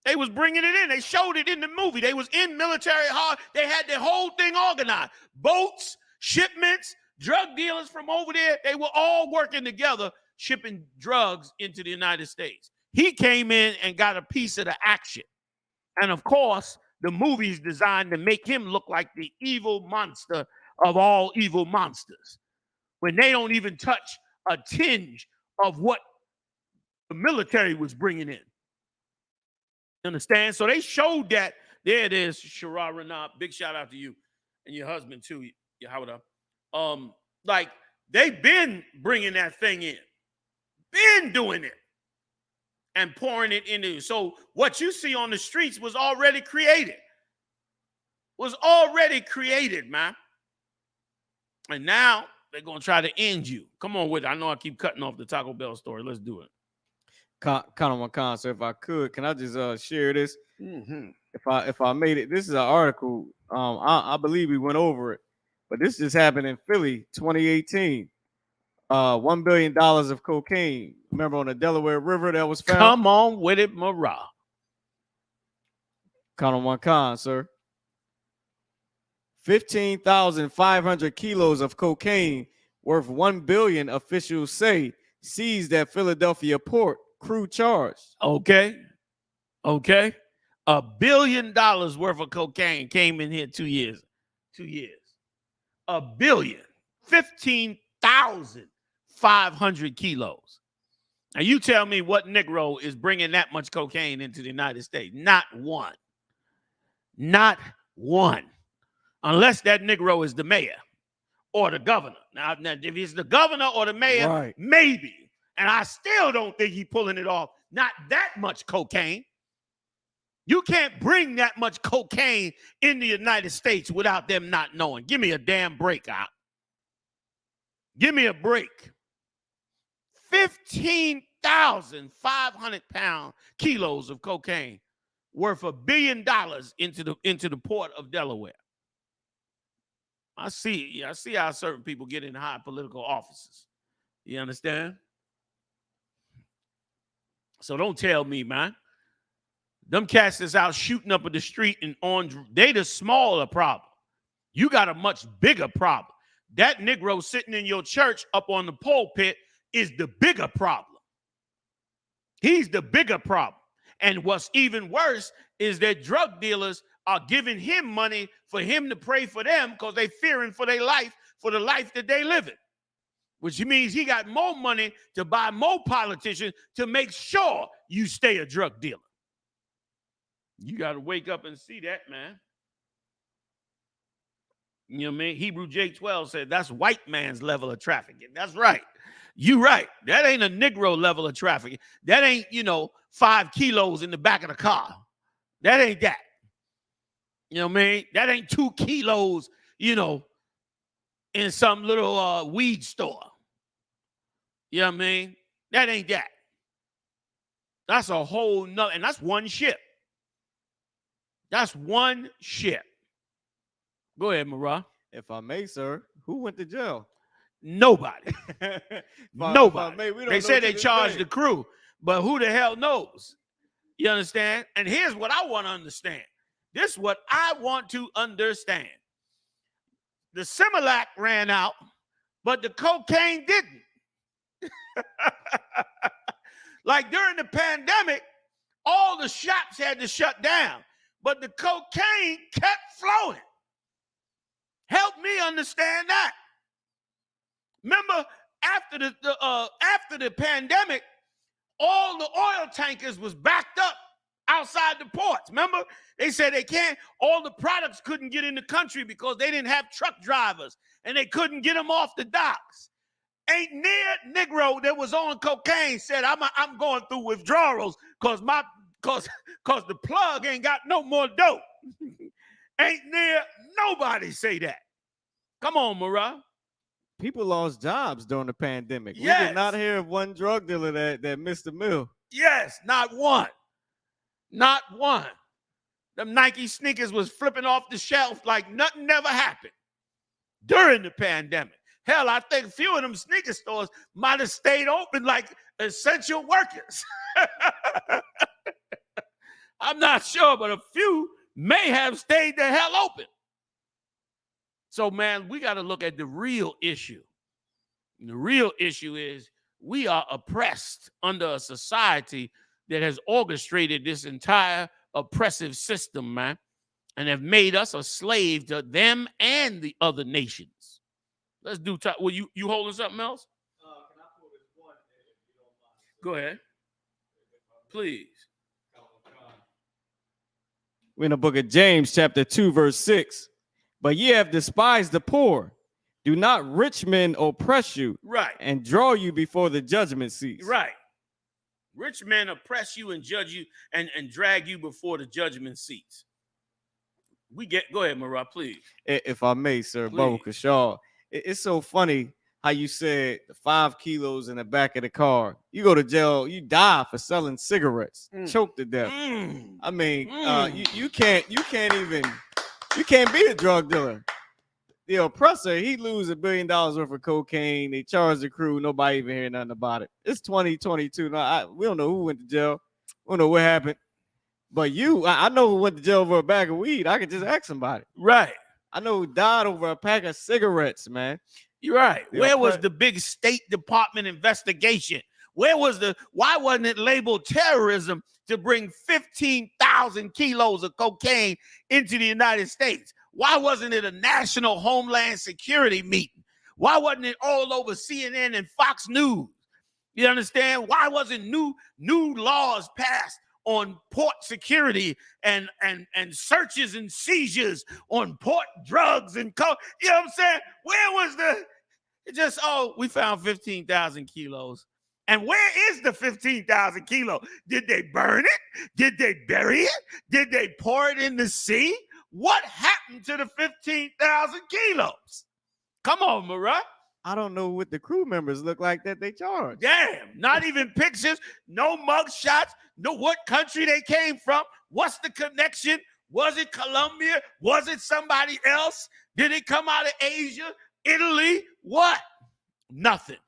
They was bringing it in. They showed it in the movie. They was in military hard. They had the whole thing organized. Boats, shipments, drug dealers from over there. They were all working together, shipping drugs into the United States. He came in and got a piece of the action. And of course, the movie's designed to make him look like the evil monster of all evil monsters, when they don't even touch a tinge of what the military was bringing in. Understand? So they showed that. There it is, Shara Ranab. Big shout out to you and your husband too. Like they've been bringing that thing in, been doing it and pouring it into. So what you see on the streets was already created. Man. And now they're gonna try to end you. Come on with it. I know I keep cutting off the Taco Bell story. Let's do it. So if I could, can I just share this? Mm-hmm. If I made it, this is an article. I believe we went over it, but this just happened in Philly, 2018. $1 billion of cocaine. Remember on the Delaware River that was found? Come on with it, Marah. Sir. 15,500 kilos of cocaine worth $1 billion, officials say, seized at Philadelphia port. Crew charged. Okay. $1 billion worth of cocaine came in here 2 years. $1 billion. 15,500 kilos. Now you tell me what Negro is bringing that much cocaine into the United States. Not one. Unless that Negro is the mayor or the governor. Now if he's the governor or the mayor, right, maybe. And I still don't think he's pulling it off. Not that much cocaine. You can't bring that much cocaine in the United States without them not knowing. Give me a damn break out. Give me a break. 15,500 kilos of cocaine worth $1 billion into the port of Delaware. I see how certain people get in high political offices. You understand? So don't tell me, man. Them cats that's out shooting up in the street and they the smaller problem. You got a much bigger problem. That Negro sitting in your church up on the pulpit is the bigger problem. He's the bigger problem. And what's even worse is that drug dealers are giving him money for him to pray for them because they're fearing for their life, for the life that they live in. Which means he got more money to buy more politicians to make sure you stay a drug dealer. You got to wake up and see that, man. You know what I mean? Hebrew J12 said that's white man's level of trafficking. That's right. You right. That ain't a Negro level of trafficking. That ain't, 5 kilos in the back of the car. That ain't that. You know what I mean? That ain't 2 kilos, in some little weed store. You know what I mean? That ain't that. That's a whole nother, and that's one ship. That's one ship. Go ahead, Marah. If I may, sir, who went to jail? Nobody. Nobody. They said they charged day. the crew, but who the hell knows? You understand? And here's what I want to understand. This is what I want to understand. The Similac ran out, but the cocaine didn't. Like during the pandemic, all the shops had to shut down, but the cocaine kept flowing. Help me understand that. Remember, after the pandemic, all the oil tankers was backed up outside the ports. Remember, they said all the products couldn't get in the country because they didn't have truck drivers and they couldn't get them off the docks. Ain't near Negro that was on cocaine said, I'm going through withdrawals because the plug ain't got no more dope. Ain't near nobody say that. Come on, Marah. People lost jobs during the pandemic. Yes. We did not hear of one drug dealer that missed a meal. Yes, not one. Not one. Them Nike sneakers was flipping off the shelf like nothing never happened during the pandemic. Hell, I think a few of them sneaker stores might have stayed open like essential workers. I'm not sure, but a few may have stayed the hell open. So, man, we got to look at the real issue. And the real issue is we are oppressed under a society that has orchestrated this entire oppressive system, man, and have made us a slave to them and the other nations. Let's do time. Well, you holding something else? Can I pull this one if you don't mind? Go ahead. Please. We're in the book of James, chapter 2, verse 6. But ye have despised the poor. Do not rich men oppress you, right, and draw you before the judgment seats. Right. Rich men oppress you and judge you and drag you before the judgment seats. Go ahead, Marah, please. If I may, sir, Please. Bubba Kashaw. It's so funny how you said the 5 kilos in the back of the car. You go to jail, you die for selling cigarettes, choke to death. I mean, you can't be a drug dealer. The oppressor, he lose $1 billion worth of cocaine. They charge the crew. Nobody even hear nothing about it. It's 2022. Now, we don't know who went to jail. We don't know what happened. But I know who went to jail over a bag of weed. I could just ask somebody. Right. I know who died over a pack of cigarettes, man. You're right. Where was the big State Department investigation? Why wasn't it labeled terrorism to bring 15,000 kilos of cocaine into the United States? Why wasn't it a national homeland security meeting? Why wasn't it all over CNN and Fox News? You understand? Why wasn't new laws passed on port security and searches and seizures on port drugs and you know what I'm saying? Where was we found 15,000 kilos. And where is the 15,000 kilos? Did they burn it? Did they bury it? Did they pour it in the sea? What happened to the 15,000 kilos? Come on, Marah. I don't know what the crew members look like that they charge. Damn, not even pictures, no mug shots, no what country they came from, what's the connection? Was it Colombia? Was it somebody else? Did it come out of Asia, Italy? What? Nothing.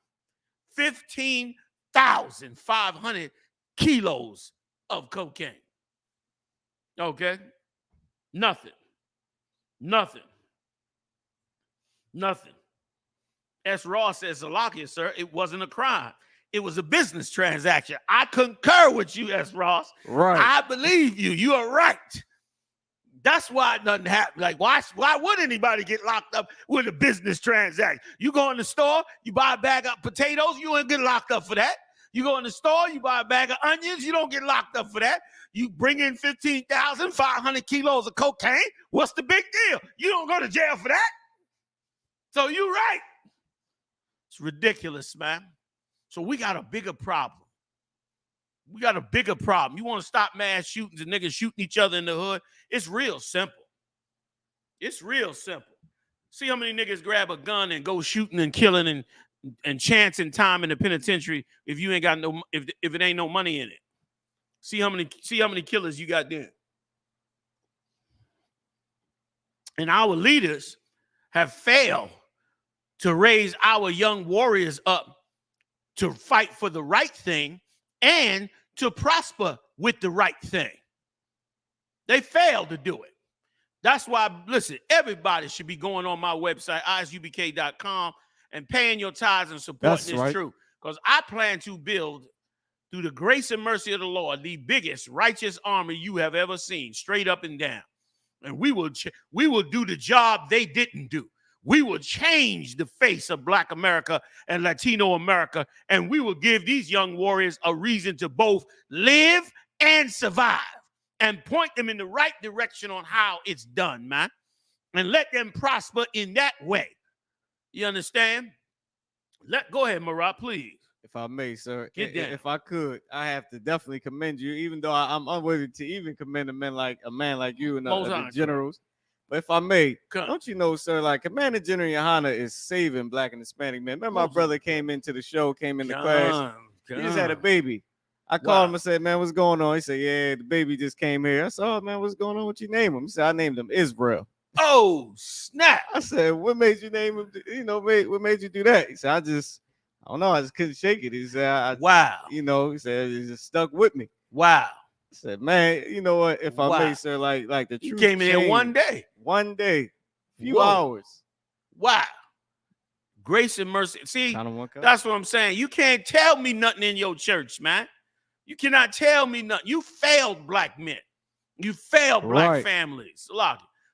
15,500 kilos of cocaine. Okay? Nothing. S. Ross says, Salakia, sir, it wasn't a crime. It was a business transaction. I concur with you, S. Ross. Right. I believe you. You are right. That's why nothing happened. Like, why would anybody get locked up with a business transaction? You go in the store, you buy a bag of potatoes, you ain't get locked up for that. You go in the store, you buy a bag of onions, you don't get locked up for that. You bring in 15,500 kilos of cocaine, what's the big deal? You don't go to jail for that. So you're right. It's ridiculous, man. So we got a bigger problem. We got a bigger problem. You want to stop mass shootings and niggas shooting each other in the hood? It's real simple. It's real simple. See how many niggas grab a gun and go shooting and killing and chancing time in the penitentiary if you ain't got no, if it ain't no money in it. See how many killers you got there. And our leaders have failed to raise our young warriors up to fight for the right thing and to prosper with the right thing. They failed to do it. That's why, listen, everybody should be going on my website, ISUPK.com, and paying your tithes and supporting this truth. Because I plan to build, through the grace and mercy of the Lord, the biggest righteous army you have ever seen, straight up and down. And we will do the job they didn't do. We will change the face of Black America and Latino America, and we will give these young warriors a reason to both live and survive and point them in the right direction on how it's done, man, and let them prosper in that way. You understand? Go ahead, Marat, please. If I may, sir. Get down. If I could, I have to definitely commend you, even though I'm unwilling to even commend a man like you and the generals. But if I may, don't you know, sir, like Commander General Yohanna is saving Black and Hispanic men. Remember, my brother came into the show, came in the class. He just had a baby. I called him and said, man, what's going on? He said, yeah, the baby just came here. I said, oh, man, what's going on? What you name him? He said, I named him Israel. Oh, snap. I said, what made you name him? You know, what made you do that? He said, I don't know. I just couldn't shake it. He said, wow. You know, he said, it just stuck with me. Wow. I said, man, you know what? If I may, sir, like the truth. You came in here one day. One day. Few hours. Wow. Grace and mercy. See, that's what I'm saying. You can't tell me nothing in your church, man. You cannot tell me nothing. You failed Black men. You failed Black families.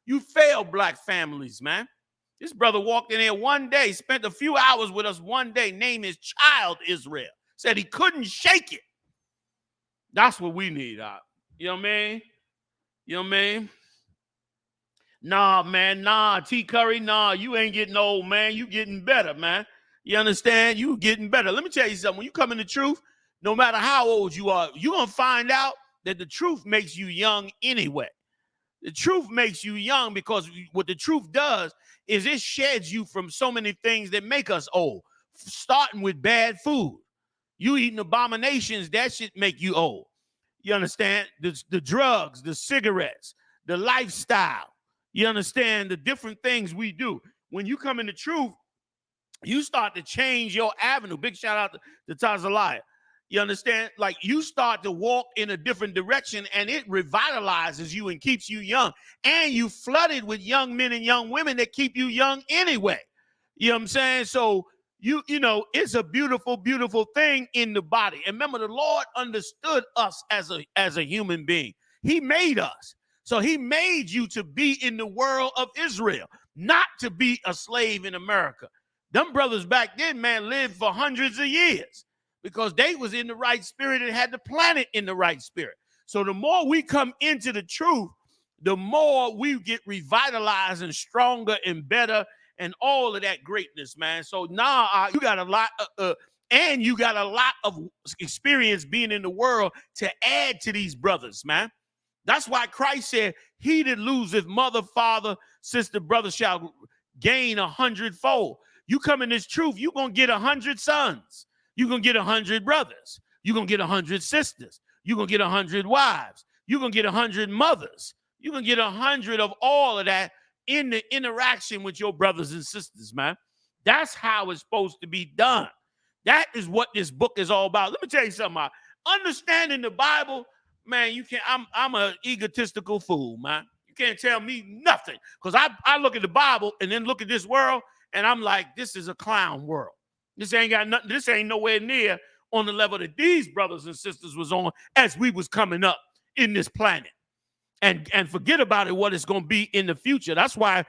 You failed Black families, man. This brother walked in here one day, spent a few hours with us one day, named his child Israel. Said he couldn't shake it. That's what we need, you know what I mean? You know what I mean? Nah, man, nah, T. Curry, nah, you ain't getting old, man. You getting better, man. You understand? You getting better. Let me tell you something. When you come in the truth, no matter how old you are, you're going to find out that the truth makes you young anyway. The truth makes you young because what the truth does is it sheds you from so many things that make us old, starting with bad food. You eating abominations, that should make you old. You understand? The drugs, the cigarettes, the lifestyle. You understand? The different things we do. When you come in the truth, you start to change your avenue. Big shout out to Tazaliah. You understand? Like you start to walk in a different direction and it revitalizes you and keeps you young. And you flooded with young men and young women that keep you young anyway. You know what I'm saying? So you know, it's a beautiful, beautiful thing in the body. And remember, the Lord understood us as a human being. He made us. So he made you to be in the world of Israel, not to be a slave in America. Them brothers back then, man, lived for hundreds of years because they was in the right spirit and had the planet in the right spirit. So the more we come into the truth, the more we get revitalized and stronger and better and all of that greatness, man. So now you got a lot and you got a lot of experience being in the world to add to these brothers, man. That's why Christ said, he that loseth mother, father, sister, brother shall gain 100-fold. You come in this truth, you're going to get 100 sons. You're going to get 100 brothers. You're going to get 100 sisters. You're going to get 100 wives. You're going to get 100 mothers. You're going to get 100 of all of that in the interaction with your brothers and sisters, man. That's how it's supposed to be done. That is what this book is all about. Let me tell you something. Understanding the Bible, man, you can't. I'm an egotistical fool, man. You can't tell me nothing because I look at the Bible and then look at this world and I'm like, this is a clown world. This ain't got nothing. This ain't nowhere near on the level that these brothers and sisters was on as we was coming up in this planet. And forget about it, what it's going to be in the future. That's why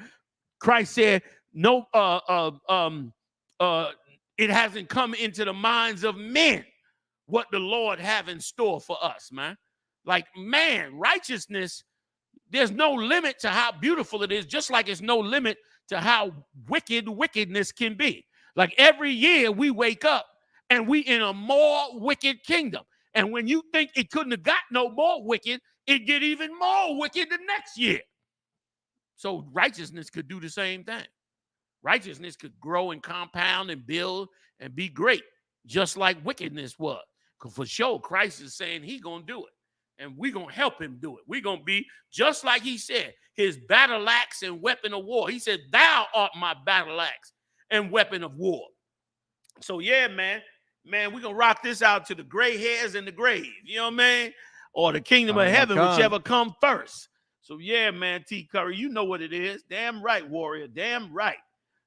Christ said, no, it hasn't come into the minds of men what the Lord have in store for us, man. Like, man, righteousness, there's no limit to how beautiful it is, just like it's no limit to how wickedness can be. Like, every year we wake up and we in a more wicked kingdom. And when you think it couldn't have got no more wicked, it get even more wicked the next year. So righteousness could do the same thing. Righteousness could grow and compound and build and be great, just like wickedness was. Because for sure, Christ is saying he going to do it. And we're going to help him do it. We're going to be just like he said, his battle axe and weapon of war. He said, thou art my battle axe and weapon of war. So yeah, man, we're going to rock this out to the gray hairs in the grave. You know what I mean? Or the kingdom of heaven, whichever come first. So yeah, man, T. Curry, you know what it is. Damn right, warrior. Damn right.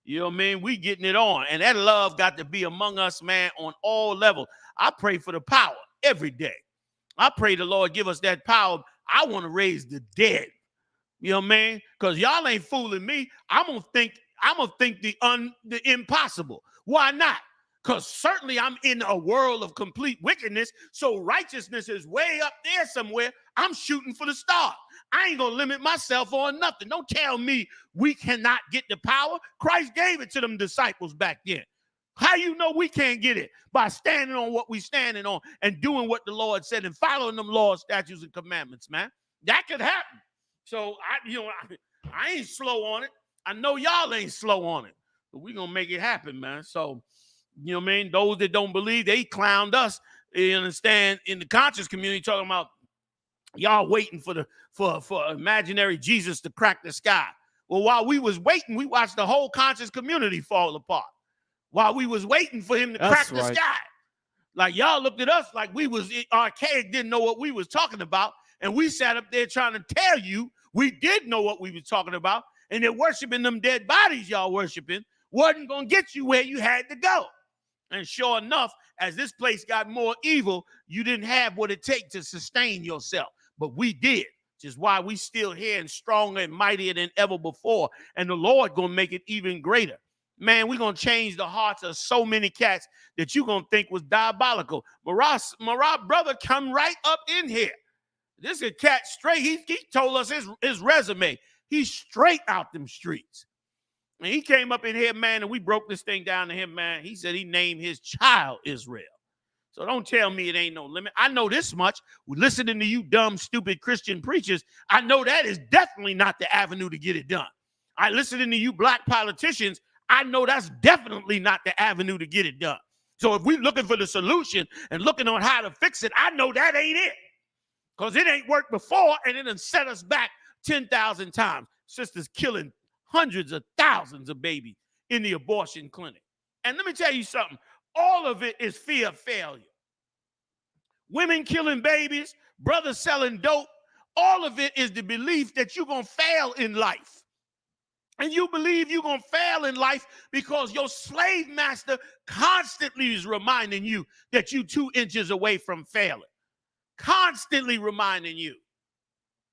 You know what I mean? We getting it on. And that love got to be among us, man, on all levels. I pray for the power every day. I pray the Lord give us that power. I want to raise the dead. You know what I mean? Because y'all ain't fooling me. I'm gonna think the impossible. Why not? Because certainly I'm in a world of complete wickedness. So righteousness is way up there somewhere. I'm shooting for the stars. I ain't gonna limit myself on nothing. Don't tell me we cannot get the power. Christ gave it to them disciples back then. How you know we can't get it? By standing on what we standing on and doing what the Lord said and following them laws, statutes, and commandments, man. That could happen. So I ain't slow on it. I know y'all ain't slow on it. But we're gonna make it happen, man. So, you know what I mean? Those that don't believe, they clowned us. You understand? In the conscious community, talking about y'all waiting for imaginary Jesus to crack the sky. Well, while we was waiting, we watched the whole conscious community fall apart. While we was waiting for him to crack the sky. Like, y'all looked at us like we was archaic, didn't know what we was talking about. And we sat up there trying to tell you we did know what we was talking about. And that worshiping them dead bodies y'all worshiping wasn't going to get you where you had to go. And sure enough, as this place got more evil, you didn't have what it takes to sustain yourself. But we did, which is why we still here and stronger and mightier than ever before. And the Lord going to make it even greater. Man, we're going to change the hearts of so many cats that you're going to think was diabolical. Marah brother come right up in here. This is a cat straight. He told us his resume. He's straight out them streets. And he came up in here, man, and we broke this thing down to him, man. He said he named his child Israel. So don't tell me it ain't no limit. I know this much. Listening to you dumb, stupid Christian preachers, I know that is definitely not the avenue to get it done. Listening to you black politicians, I know that's definitely not the avenue to get it done. So if we're looking for the solution and looking on how to fix it, I know that ain't it. Because it ain't worked before, and it done set us back 10,000 times. Sisters killing hundreds of thousands of babies in the abortion clinic. And let me tell you something. All of it is fear of failure. Women killing babies, brothers selling dope. All of it is the belief that you're going to fail in life. And you believe you're going to fail in life because your slave master constantly is reminding you that you're 2 inches away from failing. Constantly reminding you.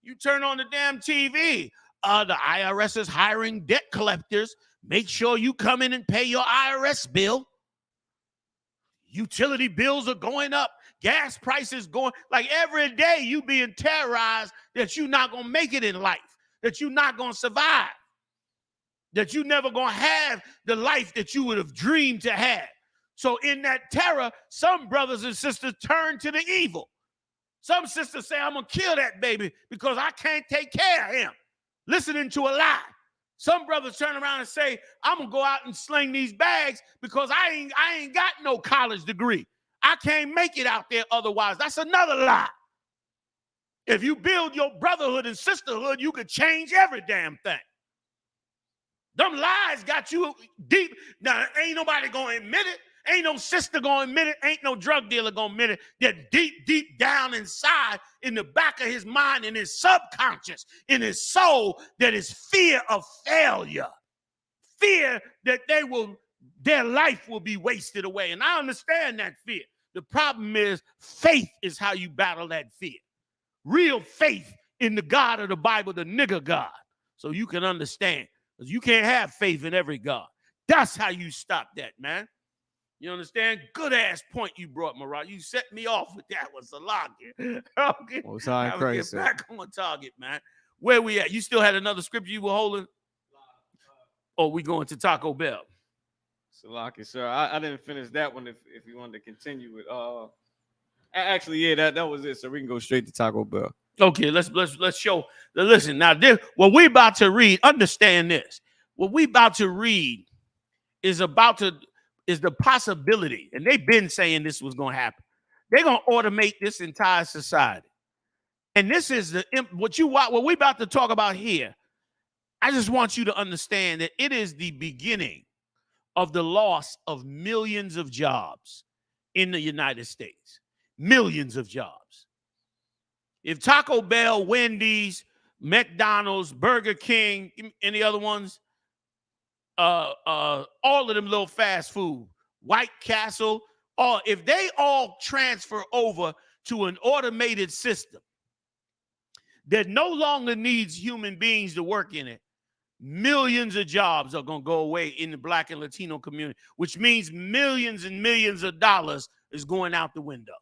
You turn on the damn TV. The IRS is hiring debt collectors. Make sure you come in and pay your IRS bill. Utility bills are going up. Gas prices going. Like every day you being terrorized that you're not going to make it in life. That you're not going to survive. That you never going to have the life that you would have dreamed to have. So in that terror, some brothers and sisters turn to the evil. Some sisters say, I'm going to kill that baby because I can't take care of him. Listening to a lie. Some brothers turn around and say, I'm going to go out and sling these bags because I ain't got no college degree. I can't make it out there otherwise. That's another lie. If you build your brotherhood and sisterhood, you could change every damn thing. Them lies got you deep. Now, ain't nobody going to admit it. Ain't no sister going to admit it. Ain't no drug dealer going to admit it. That deep down inside, in the back of his mind, in his subconscious, in his soul, that is fear of failure. Fear that their life will be wasted away. And I understand that fear The problem is faith is how you battle that fear. Real faith in the God of the Bible, the nigger God. So you can understand. Because you can't have faith in every God. That's how you stop that, man. You understand? Good ass point you brought, Mariah. You set me off with that one, Salaki. Okay. Most High Now we Christ, get back on target, man. Where we at? You still had another scripture you were holding? Or we going to Taco Bell? Salaki, sir. I didn't finish that one if you wanted to continue with actually, yeah, that was it. So we can go straight to Taco Bell. Okay, let's show. Listen, now this what we about to read, understand this. What we about to read is the possibility, and they've been saying this was going to happen. They're going to automate this entire society. And this is what we about to talk about here. I just want you to understand that it is the beginning of the loss of millions of jobs in the United States. Millions of jobs. If Taco Bell, Wendy's, McDonald's, Burger King, any other ones, all of them little fast food, White Castle, if they all transfer over to an automated system that no longer needs human beings to work in it, millions of jobs are going to go away in the Black and Latino community, which means millions and millions of dollars is going out the window.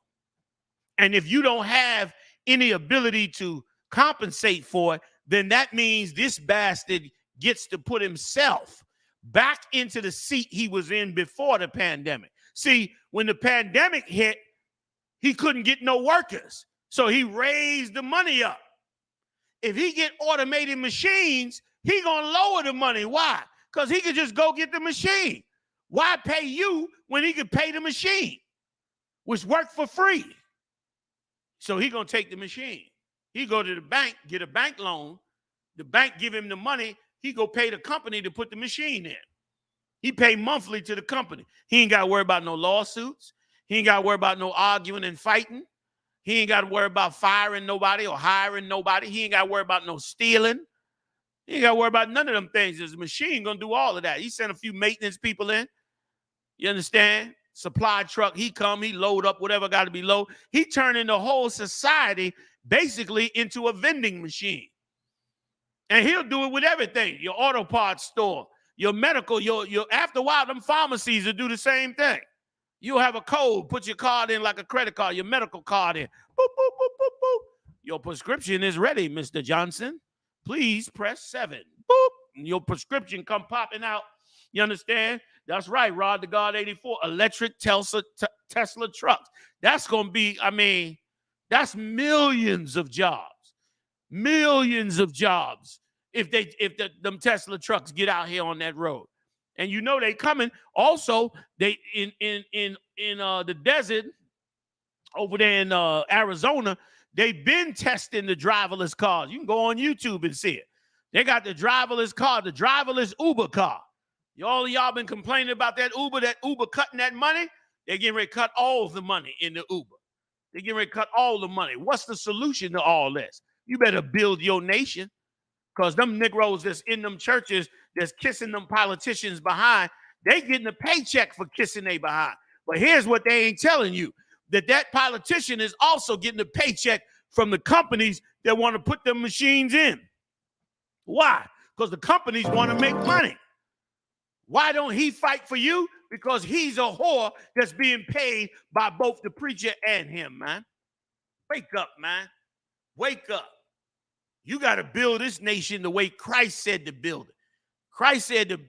And if you don't have any ability to compensate for it, then that means this bastard gets to put himself back into the seat he was in before the pandemic. See, when the pandemic hit, he couldn't get no workers. So he raised the money up. If he get automated machines, he gonna lower the money. Why? Because he could just go get the machine. Why pay you when he could pay the machine, which worked for free? So he gonna take the machine. He go to the bank, get a bank loan. The bank give him the money. He go pay the company to put the machine in. He pay monthly to the company. He ain't got to worry about no lawsuits. He ain't got to worry about no arguing and fighting. He ain't got to worry about firing nobody or hiring nobody. He ain't got to worry about no stealing. He ain't got to worry about none of them things. There's a machine going to do all of that. He sent a few maintenance people in. You understand? Supply truck. He come, he load up whatever got to be low. He turning the whole society basically into a vending machine. And he'll do it with everything. Your auto parts store, your medical, your after a while, them pharmacies will do the same thing. You'll have a code, put your card in like a credit card, your medical card in. Boop, boop, boop, boop, boop. Your prescription is ready, Mr. Johnson. Please press 7. Boop. And your prescription come popping out. You understand? That's right, Rod the God 84. Electric Tesla trucks. That's going to be, I mean, that's millions of jobs. Millions of jobs if them Tesla trucks get out here on that road. And you know they coming. Also, they in the desert over there in Arizona, they've been testing the driverless cars. You can go on YouTube and see it. They got the driverless car, the driverless Uber car. All of y'all been complaining about that Uber cutting that money. They're getting ready to cut all the money in the Uber. They're getting ready to cut all the money. What's the solution to all this? You better build your nation, because them Negroes that's in them churches that's kissing them politicians behind, they getting a paycheck for kissing they behind. But here's what they ain't telling you, that politician is also getting a paycheck from the companies that want to put them machines in. Why? Because the companies want to make money. Why don't he fight for you? Because he's a whore that's being paid by both the preacher and him, man. Wake up, man. Wake up. You got to build this nation the way Christ said to build it. Christ said,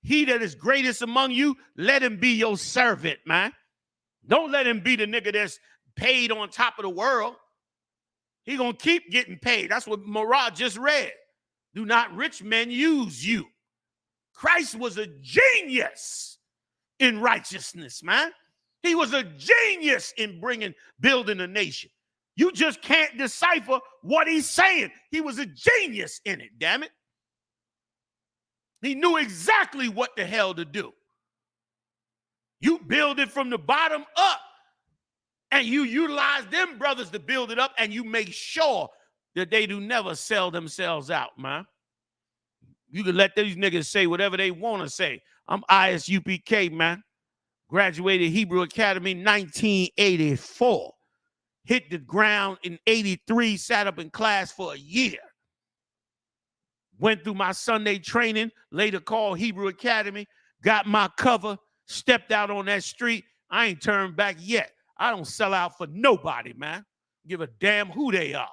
he that is greatest among you, let him be your servant, man. Don't let him be the nigga that's paid on top of the world. He going to keep getting paid. That's what Marah just read. Do not rich men use you. Christ was a genius in righteousness, man. He was a genius in building a nation. You just can't decipher what he's saying. He was a genius in it, damn it. He knew exactly what the hell to do. You build it from the bottom up, and you utilize them brothers to build it up, and you make sure that they do never sell themselves out, man. You can let these niggas say whatever they want to say. I'm I.S.U.P.K, man. Graduated Hebrew Academy 1984. Hit the ground in 83, sat up in class for a year. Went through my Sunday training, later called Hebrew Academy, got my cover, stepped out on that street. I ain't turned back yet. I don't sell out for nobody, man. Give a damn who they are.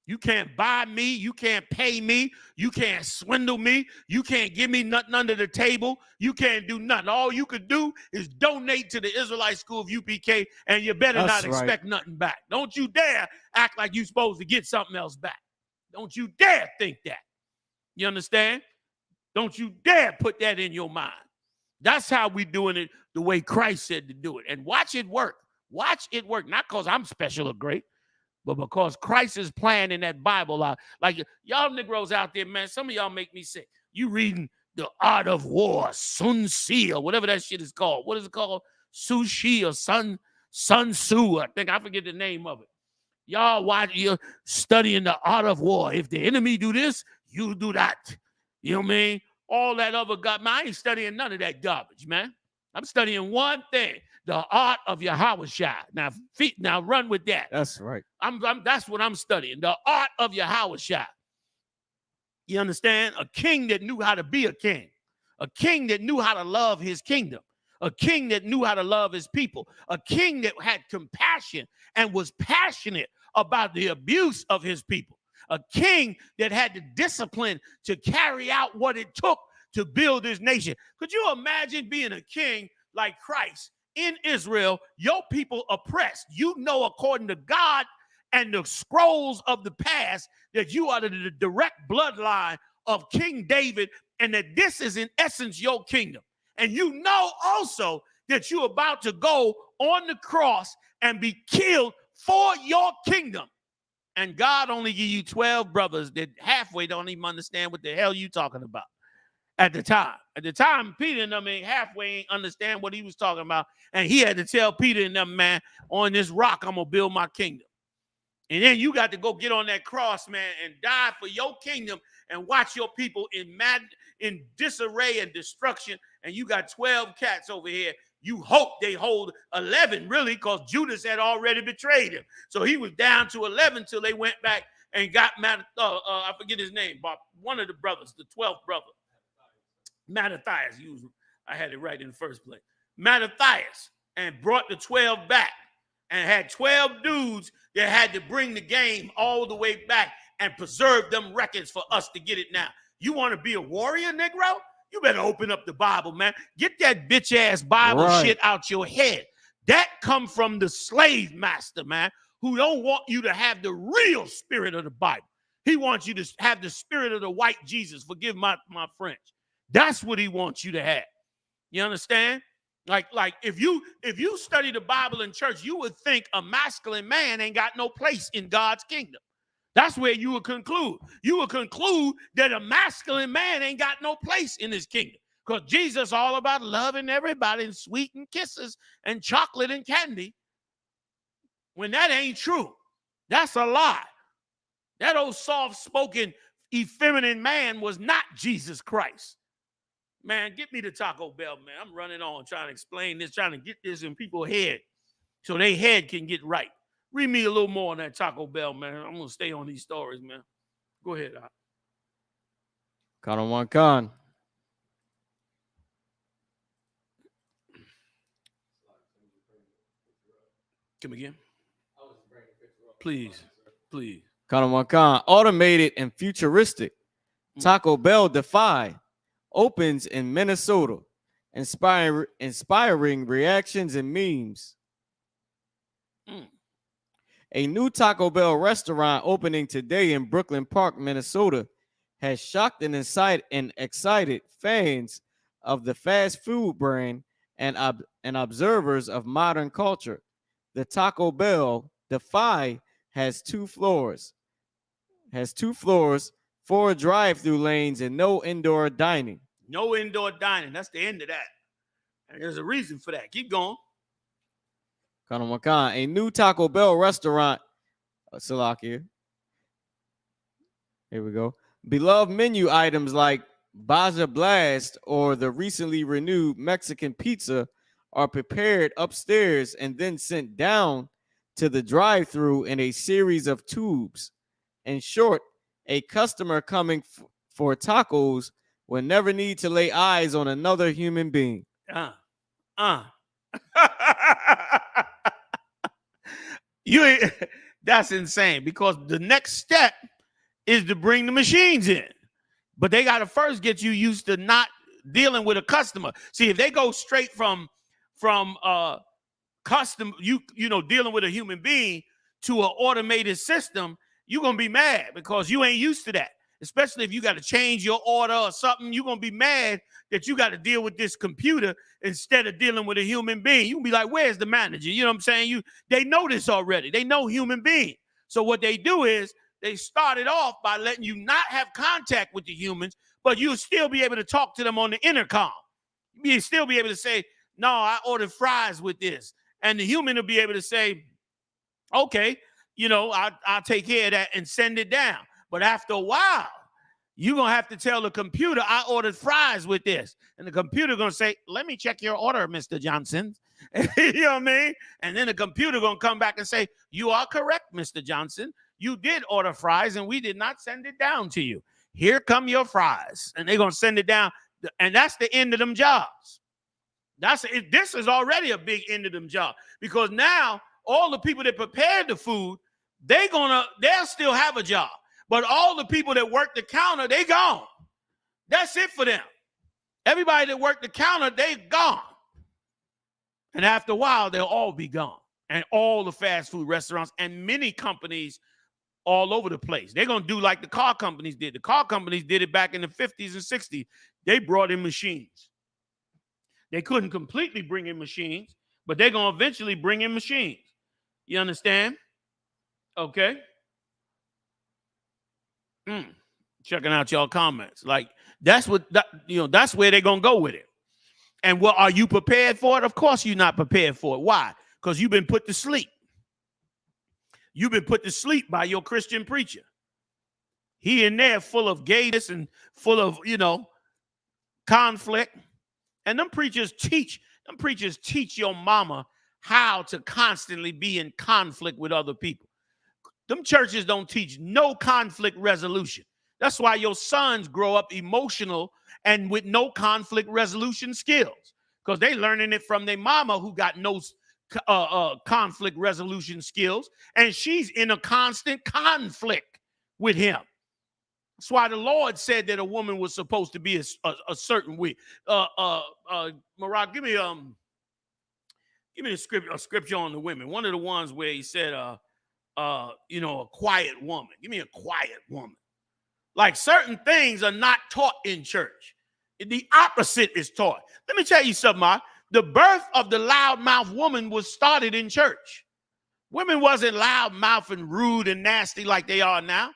You can't buy me. You can't pay me. You can't swindle me. You can't give me nothing under the table. You can't do nothing. All you could do is donate to the Israelite School of UPK, and you better not expect nothing back. Don't you dare act like you're supposed to get something else back. Don't you dare think that. You understand? Don't you dare put that in your mind. That's how we doing it the way Christ said to do it. And watch it work. Watch it work. Not because I'm special or great, but because Christ is playing in that Bible out. Like y'all Negroes out there, man, some of y'all make me sick. You reading The Art of War, Sun Tzu, or whatever that shit is called. What is it called? Sushi or Sun Tzu. I forget the name of it. Y'all watch, you're studying the art of war. If the enemy do this, you do that. You know what I mean? All that other God, man, I ain't studying none of that garbage, man. I'm studying one thing, the art of Yahawashi. Now run with that. That's right. That's what I'm studying, the art of Yahawashi. You understand? A king that knew how to be a king that knew how to love his kingdom, a king that knew how to love his people, a king that had compassion and was passionate about the abuse of his people, a king that had the discipline to carry out what it took to build his nation. Could you imagine being a king like Christ in Israel, your people oppressed? You know, according to God and the scrolls of the past, that you are the direct bloodline of King David, and that this is in essence your kingdom. And you know also that you're about to go on the cross and be killed for your kingdom. And God only give you 12 brothers that halfway don't even understand what the hell you talking about at the time. At the time, Peter and them ain't halfway ain't understand what he was talking about. And he had to tell Peter and them, man, on this rock, I'm going to build my kingdom. And then you got to go get on that cross, man, and die for your kingdom and watch your people in disarray and destruction. And you got 12 cats over here. You hope they hold 11, really, because Judas had already betrayed him. So he was down to 11 till they went back and got I forget his name, but one of the brothers, the 12th brother, Mattathias. I had it right in the first place. Mattathias, and brought the 12 back and had 12 dudes that had to bring the game all the way back and preserve them records for us to get it now. You want to be a warrior, Negro? You better open up the Bible, man. Get that bitch-ass Bible shit out your head. That come from the slave master, man, who don't want you to have the real spirit of the Bible. He wants you to have the spirit of the white Jesus. Forgive my French. That's what he wants you to have. You understand? Like if you study the Bible in church, you would think a masculine man ain't got no place in God's kingdom. That's where you would conclude. You would conclude that a masculine man ain't got no place in his kingdom, because Jesus all about loving everybody and sweet and kisses and chocolate and candy. When that ain't true, that's a lie. That old soft-spoken, effeminate man was not Jesus Christ. Man, get me the Taco Bell, man. I'm running on trying to explain this, trying to get this in people's head so their head can get right. Read me a little more on that Taco Bell, man. I'm going to stay on these stories, man. Go ahead, Doc. Count on one con. Come again? Please. Count on one con. Automated and futuristic. Taco Bell Defy opens in Minnesota, inspiring reactions and memes. A new Taco Bell restaurant opening today in Brooklyn Park, Minnesota, has shocked and excited fans of the fast food brand and observers of modern culture. The Taco Bell Defy has two floors, 4 drive-through lanes, and no indoor dining. No indoor dining. That's the end of that. And there's a reason for that. Keep going. A new Taco Bell restaurant, Salakia. Here we go. Beloved menu items like Baja Blast or the recently renewed Mexican pizza are prepared upstairs and then sent down to the drive-through in a series of tubes. In short, a customer coming for tacos will never need to lay eyes on another human being. That's insane, because the next step is to bring the machines in. But they got to first get you used to not dealing with a customer. See, if they go straight from custom, you know, dealing with a human being to an automated system, you're going to be mad because you ain't used to that. Especially if you got to change your order or something, you're going to be mad that you got to deal with this computer instead of dealing with a human being. You can be like, where's the manager? You know what I'm saying? They know this already. They know human being. So what they do is they started off by letting you not have contact with the humans, but you'll still be able to talk to them on the intercom. You'll still be able to say, no, I ordered fries with this. And the human will be able to say, okay, you know, I'll take care of that and send it down. But after a while, you're going to have to tell the computer, I ordered fries with this. And the computer going to say, let me check your order, Mr. Johnson. You know what I mean? And then the computer going to come back and say, you are correct, Mr. Johnson. You did order fries and we did not send it down to you. Here come your fries. And they're going to send it down. And that's the end of them jobs. This is already a big end of them jobs, because now all the people that prepared the food, they'll still have a job. But all the people that work the counter, they gone. That's it for them. Everybody that worked the counter, they gone. And after a while, they'll all be gone. And all the fast food restaurants and many companies all over the place. They're going to do like the car companies did. The car companies did it back in the 50s and 60s. They brought in machines. They couldn't completely bring in machines, but they're going to eventually bring in machines. You understand? Okay. Checking out y'all comments. Like, that's where they're going to go with it. And what, are you prepared for it? Of course you're not prepared for it. Why? Because you've been put to sleep. You've been put to sleep by your Christian preacher. He in there full of gayness and full of, conflict. And them preachers teach your mama how to constantly be in conflict with other people. Them churches don't teach no conflict resolution. That's why your sons grow up emotional and with no conflict resolution skills, because they learning it from their mama who got no conflict resolution skills, and she's in a constant conflict with him. That's why the Lord said that a woman was supposed to be a certain way. Marag, give me a scripture on the women. One of the ones where he said, a quiet woman. Give me a quiet woman. Like, certain things are not taught in church. The opposite is taught. Let me tell you something, Ma. The birth of the loudmouth woman was started in church. Women wasn't loudmouth and rude and nasty like they are now.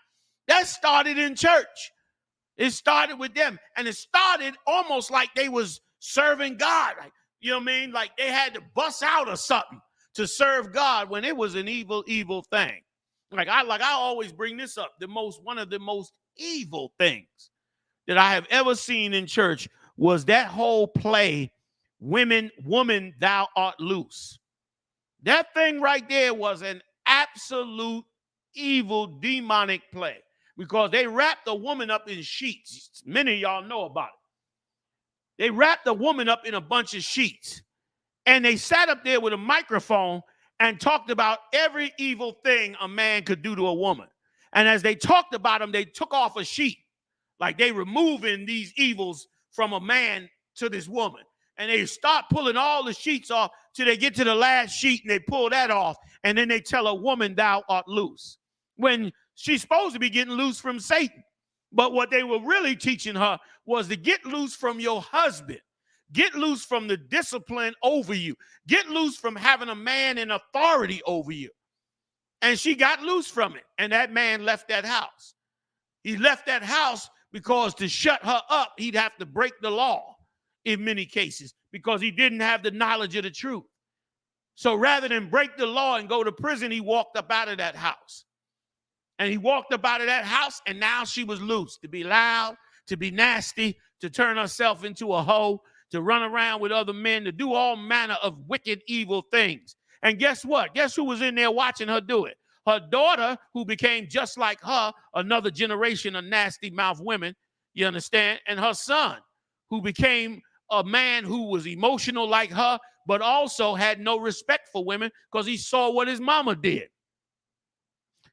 That started in church. It started with them. And it started almost like they was serving God. Like, you know what I mean? Like they had to bust out or something to serve God when it was an evil, evil thing. Like I always bring this up. One of the most evil things that I have ever seen in church was that whole play, Woman, Thou Art Loose. That thing right there was an absolute evil, demonic play, because they wrapped the woman up in sheets. Many of y'all know about it. They wrapped the woman up in a bunch of sheets, and they sat up there with a microphone and talked about every evil thing a man could do to a woman. And as they talked about them, they took off a sheet, like they removing these evils from a man to this woman. And they start pulling all the sheets off till they get to the last sheet, and they pull that off. And then they tell a woman, thou art loose, when she's supposed to be getting loose from Satan. But what they were really teaching her was to get loose from your husband. Get loose from the discipline over you. Get loose from having a man in authority over you. And she got loose from it. And that man left that house. He left that house because to shut her up, he'd have to break the law in many cases, because he didn't have the knowledge of the truth. So rather than break the law and go to prison, he walked up out of that house. And he walked up out of that house, and now she was loose to be loud, to be nasty, to turn herself into a hoe, to run around with other men, to do all manner of wicked, evil things. And guess what? Guess who was in there watching her do it? Her daughter, who became just like her, another generation of nasty mouth women, you understand? And her son, who became a man who was emotional like her, but also had no respect for women because he saw what his mama did.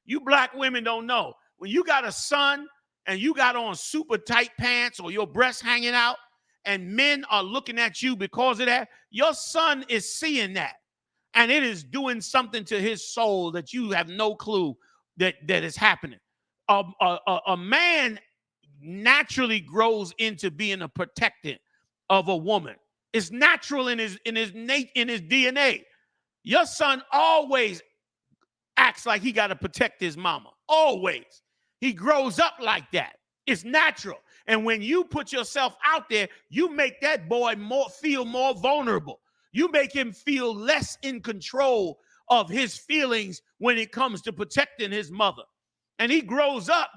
You black women don't know. When you got a son and you got on super tight pants or your breasts hanging out and men are looking at you because of that, your son is seeing that. And it is doing something to his soul that you have no clue that is happening. A man naturally grows into being a protectant of a woman. It's natural in his DNA. Your son always acts like he got to protect his mama. Always. He grows up like that. It's natural. And when you put yourself out there, you make that boy feel more vulnerable. You make him feel less in control of his feelings when it comes to protecting his mother. And he grows up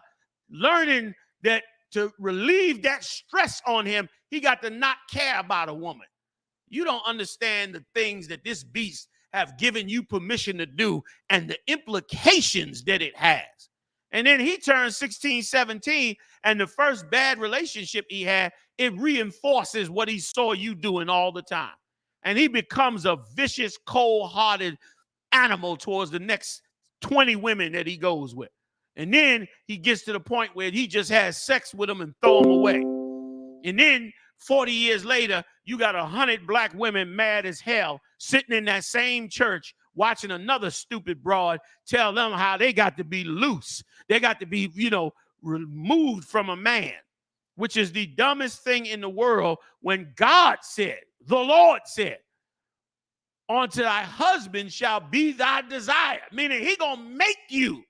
learning that to relieve that stress on him, he got to not care about a woman. You don't understand the things that this beast have given you permission to do and the implications that it has. And then he turned 16, 17, and the first bad relationship he had, it reinforces what he saw you doing all the time. And he becomes a vicious, cold-hearted animal towards the next 20 women that he goes with. And then he gets to the point where he just has sex with them and throw them away. And then 40 years later, you got 100 black women mad as hell sitting in that same church watching another stupid broad tell them how they got to be loose. They got to be, removed from a man, which is the dumbest thing in the world when God said, the Lord said, unto thy husband shall be thy desire. Meaning he gonna make you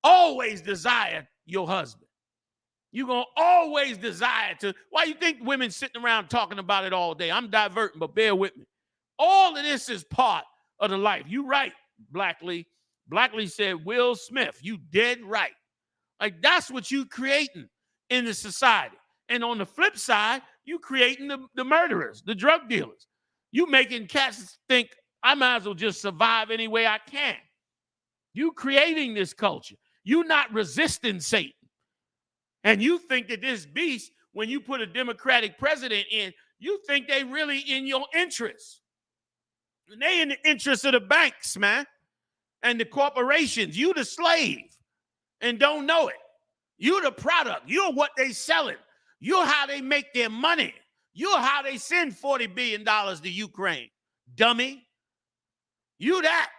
always desire your husband. You're going to always desire to. Why you think women sitting around talking about it all day? I'm diverting, but bear with me. All of this is part of the life. You right, Blackley. Blackley said, Will Smith, you dead right. Like, that's what you creating in the society. And on the flip side, you creating the murderers, the drug dealers. You making cats think, I might as well just survive any way I can. You creating this culture. You not resisting Satan. And you think that this beast, when you put a Democratic president in, you think they really in your interest. And they in the interest of the banks, man, and the corporations. You the slave and don't know it. You the product. You're what they selling. You're how they make their money. You're how they send $40 billion to Ukraine. Dummy. You that.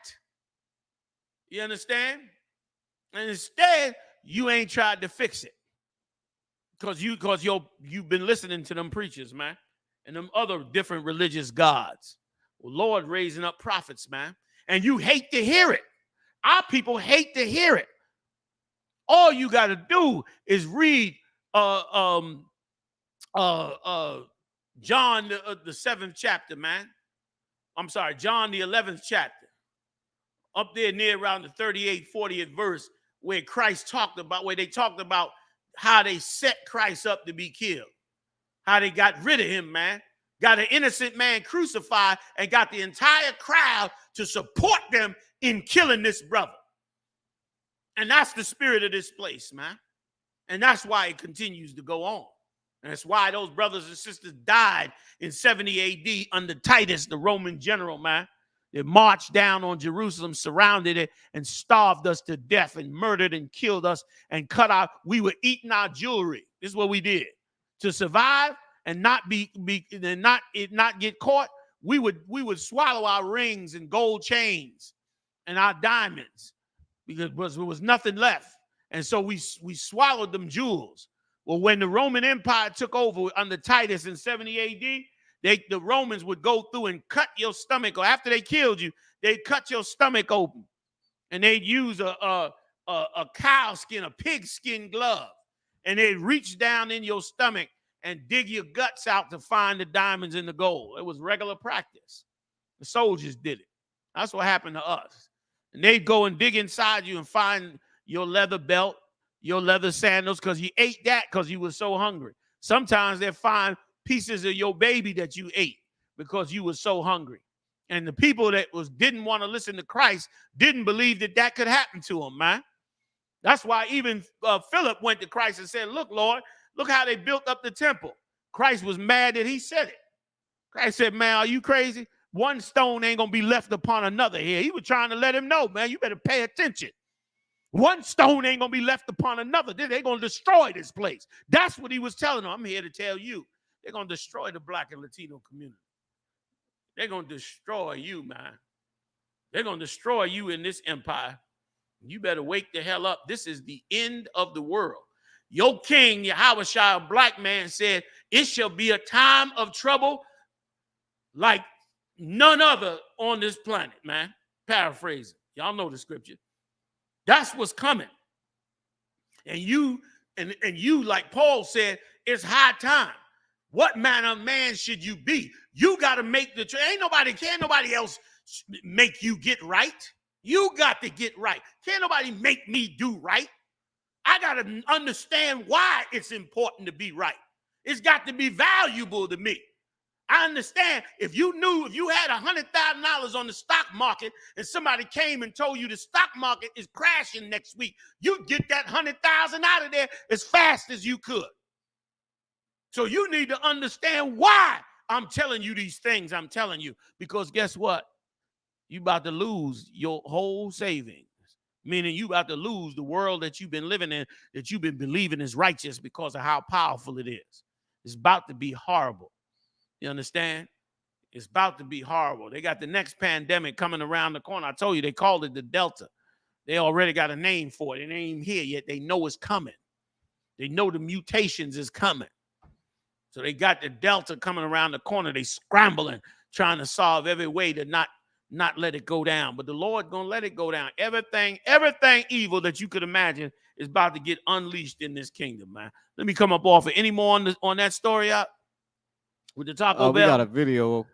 You understand? And instead, you ain't tried to fix it. Because you've been listening to them preachers, man, and them other different religious gods. Well, Lord raising up prophets, man, and you hate to hear it. Our people hate to hear it. All you got to do is read John the 7th chapter, man. I'm sorry, John the 11th chapter. Up there near around the 38th, 40th verse, where they talked about how they set Christ up to be killed. How they got rid of him, man. Got an innocent man crucified and got the entire crowd to support them in killing this brother. And that's the spirit of this place, man. And that's why it continues to go on. And that's why those brothers and sisters died in 70 AD under Titus, the Roman general, man. They marched down on Jerusalem, surrounded it, and starved us to death and murdered and killed us and cut out. We were eating our jewelry. This is what we did. To survive and not not get caught, we would swallow our rings and gold chains and our diamonds because there was nothing left. And so we swallowed them jewels. Well, when the Roman Empire took over under Titus in 70 AD, the Romans would go through and cut your stomach, or after they killed you, they'd cut your stomach open. And they'd use a cow skin, a pig skin glove. And they'd reach down in your stomach and dig your guts out to find the diamonds and the gold. It was regular practice. The soldiers did it. That's what happened to us. And they'd go and dig inside you and find your leather belt, your leather sandals, because you ate that because you were so hungry. Sometimes they'd find pieces of your baby that you ate because you were so hungry. And the people that didn't want to listen to Christ didn't believe that could happen to them, man. That's why even Philip went to Christ and said, look, Lord, look how they built up the temple. Christ was mad that he said it. Christ said, man, are you crazy? One stone ain't going to be left upon another here. He was trying to let him know, man, you better pay attention. One stone ain't going to be left upon another. They're going to destroy this place. That's what he was telling them. I'm here to tell you. They're going to destroy the Black and Latino community. They're going to destroy you, man. They're going to destroy you in this empire. You better wake the hell up. This is the end of the world. Your king, Yahushua, a black man, said, it shall be a time of trouble like none other on this planet, man. Paraphrasing. Y'all know the scripture. That's what's coming. And you, like Paul said, it's high time. What manner of man should you be? You got to make the can't nobody else make you get right. You got to get right. Can't nobody make me do right. I got to understand why it's important to be right. It's got to be valuable to me. I understand if you had $100,000 on the stock market and somebody came and told you the stock market is crashing next week, you'd get that $100,000 out of there as fast as you could. So you need to understand why I'm telling you these things I'm telling you. Because guess what? You about to lose your whole savings. Meaning you about to lose the world that you've been living in, that you've been believing is righteous because of how powerful it is. It's about to be horrible. You understand? It's about to be horrible. They got the next pandemic coming around the corner. I told you they called it the Delta. They already got a name for it. It ain't even here yet. They know it's coming. They know the mutations is coming. So they got the Delta coming around the corner. They scrambling, trying to solve every way to not let it go down. But the Lord gonna let it go down. Everything evil that you could imagine is about to get unleashed in this kingdom, man. Let me come up off of any more on that story out with the Taco Bell. We got a video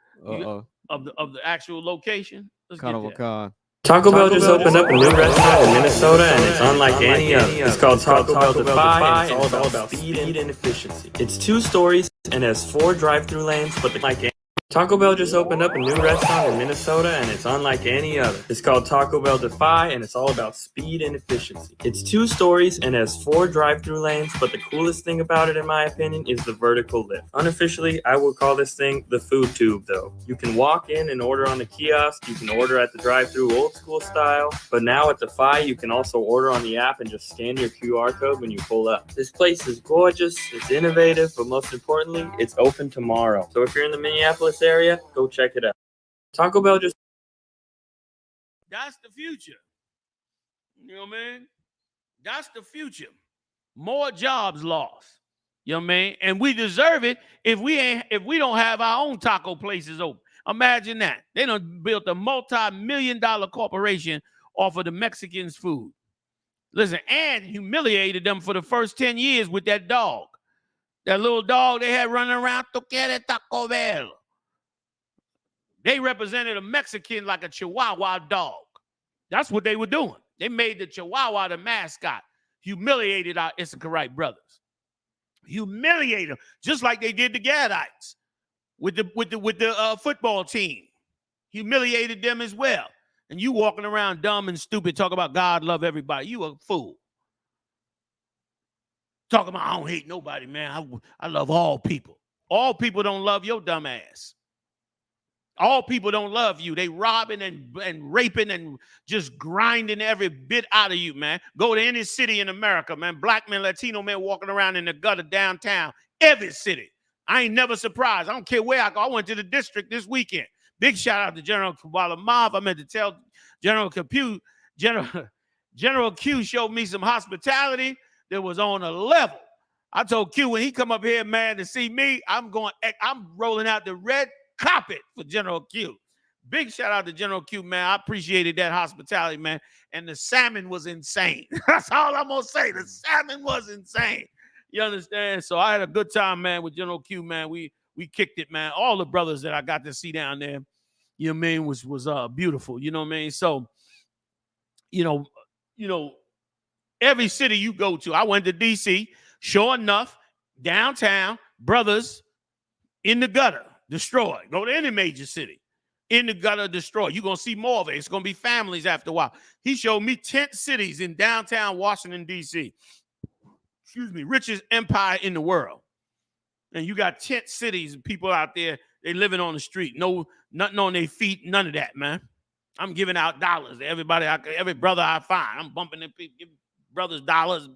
of the actual location. Let's kind get of a that. con. Taco Bell just opened up a new restaurant in Minnesota, and it's unlike any other. It's called Taco Bell Defy, and it's all about speed and efficiency. It's 2 stories and has 4 drive-through lanes, but Taco Bell just opened up a new restaurant in Minnesota, and it's unlike any other. It's called Taco Bell Defy, and it's all about speed and efficiency. It's 2 stories and has 4 drive-through lanes, but the coolest thing about it, in my opinion, is the vertical lift. Unofficially, I would call this thing the food tube, though. You can walk in and order on the kiosk. You can order at the drive-through old school style, but now at Defy, you can also order on the app and just scan your QR code when you pull up. This place is gorgeous, it's innovative, but most importantly, it's open tomorrow. So if you're in the Minneapolis area, go check it out. Taco Bell just... That's the future. You know what I mean? That's the future. More jobs lost. You know what I mean? And we deserve it if we don't have our own taco places open. Imagine that. They done built a multi-million-dollar corporation off of the Mexicans' food. Listen, and humiliated them for the first 10 years with that dog. That little dog they had running around, Toquere Taco Bell. They represented a Mexican like a Chihuahua dog. That's what they were doing. They made the Chihuahua the mascot. Humiliated our I.S.U.P.K brothers. Humiliated them, just like they did the Gadites with the football team. Humiliated them as well. And you walking around dumb and stupid, talking about God love everybody. You a fool. Talking about I don't hate nobody, man. I love all people. All people don't love your dumb ass. All people don't love you. They robbing and raping and just grinding every bit out of you, man. Go to any city in America, man. Black men, Latino men walking around in the gutter downtown. Every city. I ain't never surprised. I don't care where I go. I went to the district this weekend. Big shout out to General Kabbalah Mav. I meant to tell General Q showed me some hospitality that was on a level. I told Q when he come up here, man, to see me, I'm rolling out the red carpet for General Q. Big shout out to General Q, man. I appreciated that hospitality, man. And the salmon was insane. That's all I'm gonna say. The salmon was insane. You understand? So I had a good time, man, with General Q, man. We kicked it, man. All the brothers that I got to see down there, you know what I mean, was beautiful. You know what I mean? So, you know, every city you go to, I went to DC. Sure enough, downtown, brothers in the gutter, destroyed. Go to any major city. In the gutter, destroyed. You're going to see more of it. It's going to be families after a while. He showed me tent cities in downtown Washington, D.C. Excuse me, richest empire in the world. And you got tent cities and people out there, they living on the street. No, nothing on their feet, none of that, man. I'm giving out dollars to everybody, every brother I find. I'm bumping them people, give brothers dollars,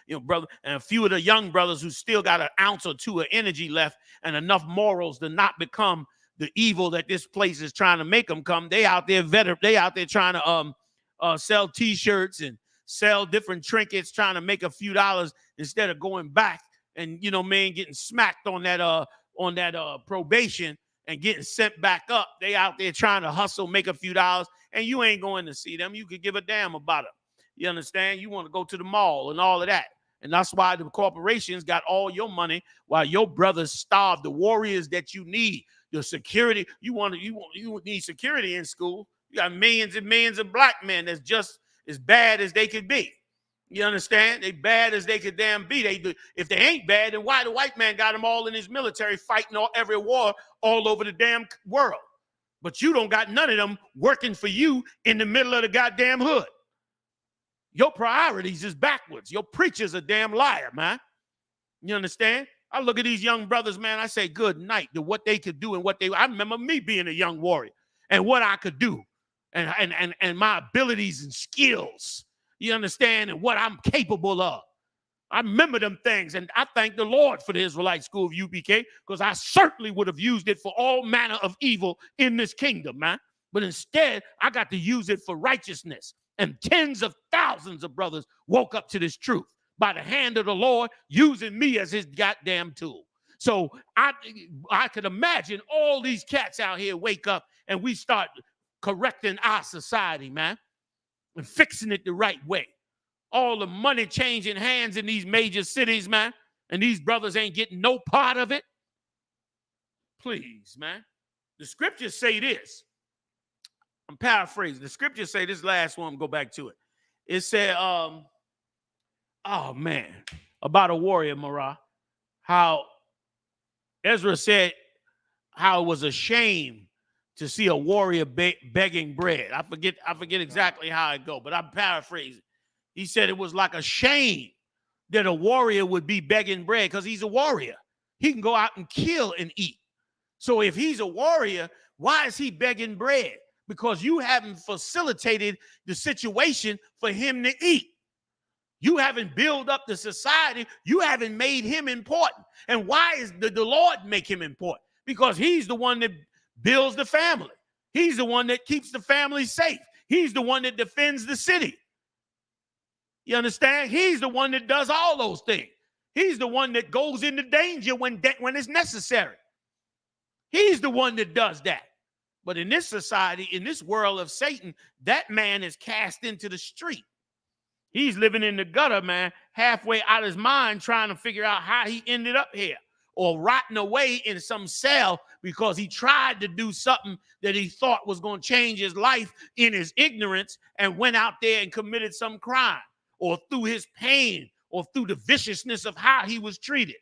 you know, brother, and a few of the young brothers who still got an ounce or two of energy left and enough morals to not become the evil that this place is trying to make them come. They out there they out there trying to sell T-shirts and sell different trinkets, trying to make a few dollars instead of going back and, you know, man, getting smacked on that probation and getting sent back up. They out there trying to hustle, make a few dollars, and you ain't going to see them. You could give a damn about them. You understand? You want to go to the mall and all of that. And that's why the corporations got all your money while your brothers starve. The warriors that you need, the security, you need security in school. You got millions and millions of black men that's just as bad as they could be. You understand? They bad as they could damn be. If they ain't bad, then why the white man got them all in his military fighting every war all over the damn world? But you don't got none of them working for you in the middle of the goddamn hood. Your priorities is backwards. Your preacher's a damn liar, man. You understand? I look at these young brothers, man. I say good night to what they could do and I remember me being a young warrior and what I could do and my abilities and skills. You understand? And what I'm capable of. I remember them things, and I thank the Lord for the Israelite School of UPK, because I certainly would have used it for all manner of evil in this kingdom, man. But instead, I got to use it for righteousness. And tens of thousands of brothers woke up to this truth by the hand of the Lord, using me as his goddamn tool. So I could imagine all these cats out here wake up and we start correcting our society, man, and fixing it the right way. All the money changing hands in these major cities, man, and these brothers ain't getting no part of it. Please, man. The scriptures say this. I'm paraphrasing. The scriptures say this last one, go back to it. It said, oh man, about a warrior, Marah, how Ezra said how it was a shame to see a warrior begging bread. I forget exactly how it go, but I'm paraphrasing. He said it was like a shame that a warrior would be begging bread, because he's a warrior. He can go out and kill and eat. So if he's a warrior, why is he begging bread? Because you haven't facilitated the situation for him to eat. You haven't built up the society. You haven't made him important. And why is the Lord make him important? Because he's the one that builds the family. He's the one that keeps the family safe. He's the one that defends the city. You understand? He's the one that does all those things. He's the one that goes into danger when it's necessary. He's the one that does that. But in this society, in this world of Satan, that man is cast into the street. He's living in the gutter, man, halfway out of his mind, trying to figure out how he ended up here, or rotting away in some cell because he tried to do something that he thought was going to change his life in his ignorance, and went out there and committed some crime, or through his pain, or through the viciousness of how he was treated.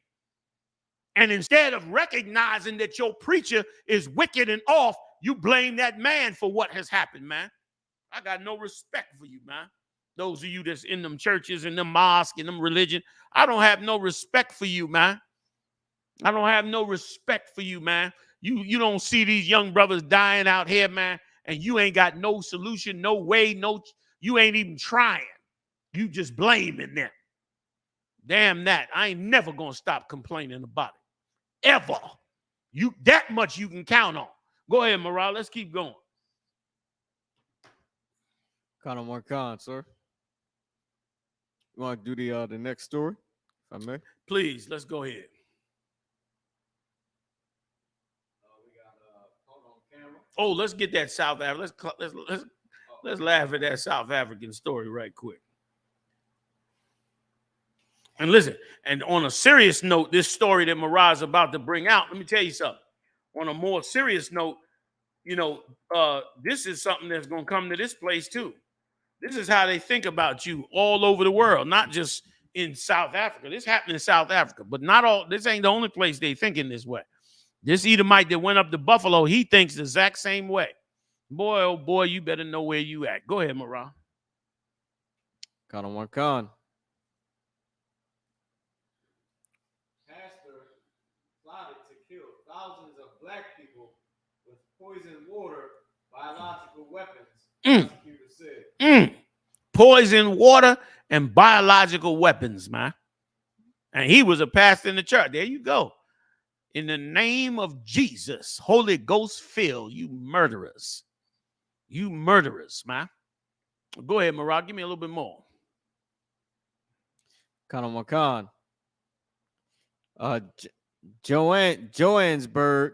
And instead of recognizing that your preacher is wicked and off, you blame that man for what has happened, man. I got no respect for you, man. Those of you that's in them churches and them mosques and them religion, I don't have no respect for you, man. I don't have no respect for you, man. You don't see these young brothers dying out here, man, and you ain't got no solution, no way, you ain't even trying. You just blaming them. Damn that. I ain't never gonna stop complaining about it. Ever. That much you can count on. Go ahead, Morale. Let's keep going. Kind of more con, sir. You want to do the next story, if I may? Please, let's go ahead. Oh, let's get that South African. Let's laugh at that South African story right quick. And listen, and on a serious note, this story that Mirage is about to bring out, let me tell you something. On a more serious note, this is something that's going to come to this place too. This is how they think about you all over the world, not just in South Africa. This happened in South Africa, but not all. This ain't the only place they think in this way. This Edomite that went up to Buffalo, he thinks the exact same way. Boy, oh boy, you better know where you at. Go ahead, Marah. Con on one con. Pastor plotted to kill thousands of black people with poison water, biological weapons, prosecutors said. Poison water and biological weapons, man. And he was a pastor in the church. There you go. In the name of Jesus, Holy Ghost fill, you murderers. You murderers, man. Go ahead, Marah. Give me a little bit more. Con on one con. Johannesburg,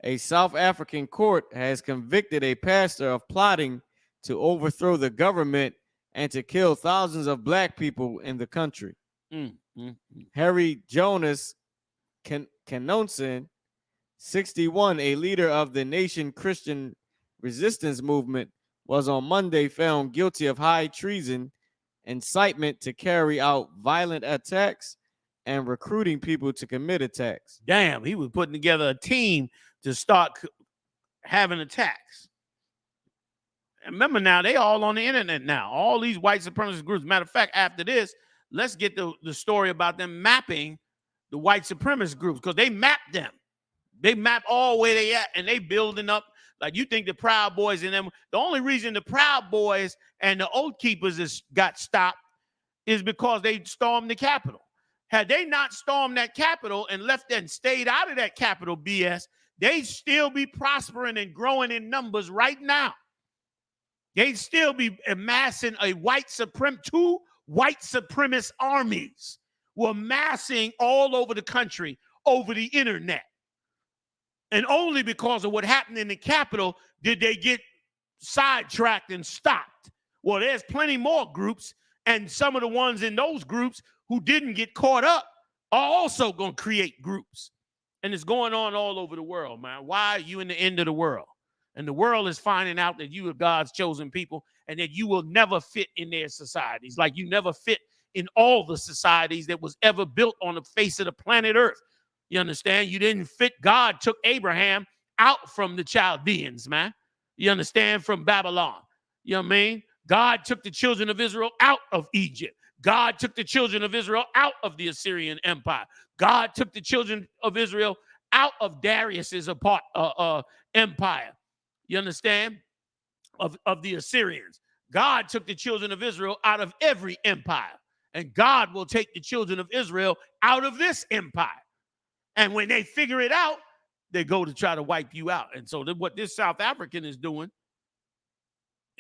a South African court has convicted a pastor of plotting to overthrow the government and to kill thousands of black people in the country. Harry Jonas Kanonson, 61, a leader of the Nation Christian Resistance Movement, was on Monday found guilty of high treason, incitement to carry out violent attacks, and recruiting people to commit attacks. Damn, he was putting together a team to start having attacks. And remember now, they all on the internet now. All these white supremacist groups. Matter of fact, after this, let's get the story about them mapping the white supremacist groups, because they mapped them. They map all where they at, and they building up. Like, you think the Proud Boys and them, the only reason the Proud Boys and the Oath Keepers got stopped is because they stormed the Capitol. Had they not stormed that Capitol and left and stayed out of that Capitol BS, they'd still be prospering and growing in numbers right now. They'd still be amassing two white supremacist armies were massing all over the country over the internet. And only because of what happened in the Capitol did they get sidetracked and stopped. Well, there's plenty more groups, and some of the ones in those groups who didn't get caught up are also going to create groups. And it's going on all over the world, man. Why are you in the end of the world? And the world is finding out that you are God's chosen people and that you will never fit in their societies, like you never fit in all the societies that was ever built on the face of the planet Earth. You understand? You didn't fit. God took Abraham out from the Chaldeans, man. You understand? From Babylon. You know what I mean? God took the children of Israel out of Egypt. God took the children of Israel out of the Assyrian Empire. God took the children of Israel out of Darius's empire. You understand? Of the Assyrians. God took the children of Israel out of every empire. And God will take the children of Israel out of this empire. And when they figure it out, they go to try to wipe you out. And so what this South African is doing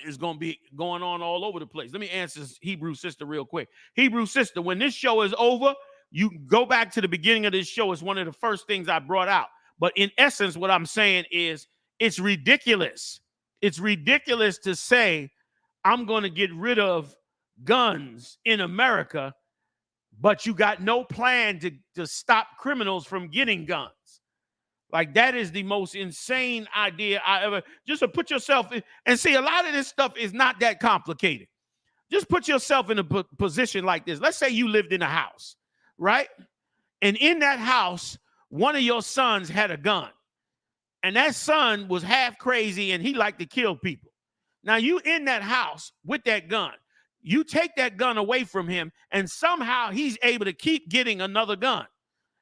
is going to be going on all over the place. Let me answer this Hebrew sister real quick. Hebrew sister, when this show is over, you go back to the beginning of this show. It's one of the first things I brought out. But in essence, what I'm saying is it's ridiculous. It's ridiculous to say I'm going to get rid of guns in America, but you got no plan to stop criminals from getting guns. Like, that is the most insane idea I ever. Just to put yourself in, and see, a lot of this stuff is not that complicated. Just put yourself in a position like this. Let's say you lived in a house, right? And in that house, one of your sons had a gun. And that son was half crazy and he liked to kill people. Now, you in that house with that gun. You take that gun away from him, and somehow he's able to keep getting another gun.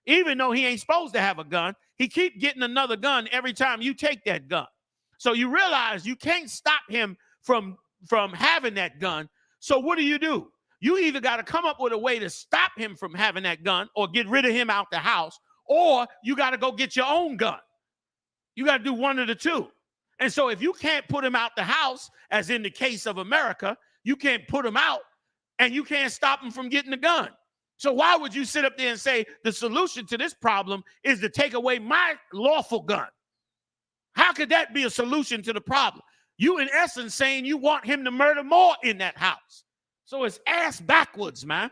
Even though he ain't supposed to have a gun, he keep getting another gun every time you take that gun. So you realize you can't stop him from having that gun. So what do? You either got to come up with a way to stop him from having that gun or get rid of him out the house, or you got to go get your own gun. You got to do one of the two. And so if you can't put him out the house, as in the case of America, you can't put him out and you can't stop him from getting the gun. So why would you sit up there and say the solution to this problem is to take away my lawful gun? How could that be a solution to the problem? You, in essence, saying you want him to murder more in that house. So it's ass backwards, man.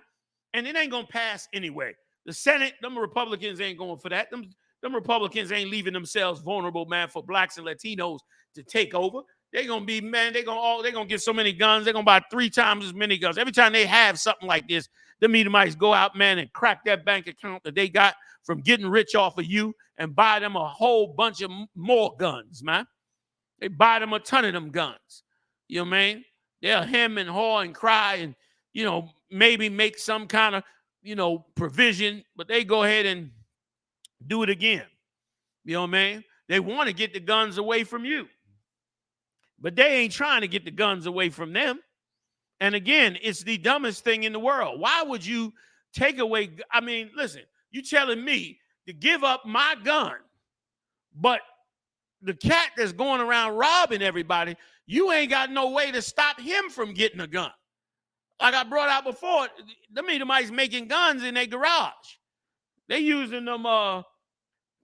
And it ain't going to pass anyway. The Senate, them Republicans ain't going for that. Them Republicans ain't leaving themselves vulnerable, man, for blacks and Latinos to take over. They're going to be, man, they're going to get so many guns. They're going to buy 3 times as many guns. Every time they have something like this, the Edomites go out, man, and crack that bank account that they got from getting rich off of you and buy them a whole bunch of more guns, man. They buy them a ton of them guns. You know what I mean? They'll hem and haw and cry and, you know, maybe make some kind of, you know, provision, but they go ahead and do it again. You know what I mean? They want to get the guns away from you, but they ain't trying to get the guns away from them. And again, it's the dumbest thing in the world. Why would you take away? I mean, listen, you telling me to give up my gun, but the cat that's going around robbing everybody, you ain't got no way to stop him from getting a gun. Like I brought out before, them Edomites making guns in their garage. They using them, the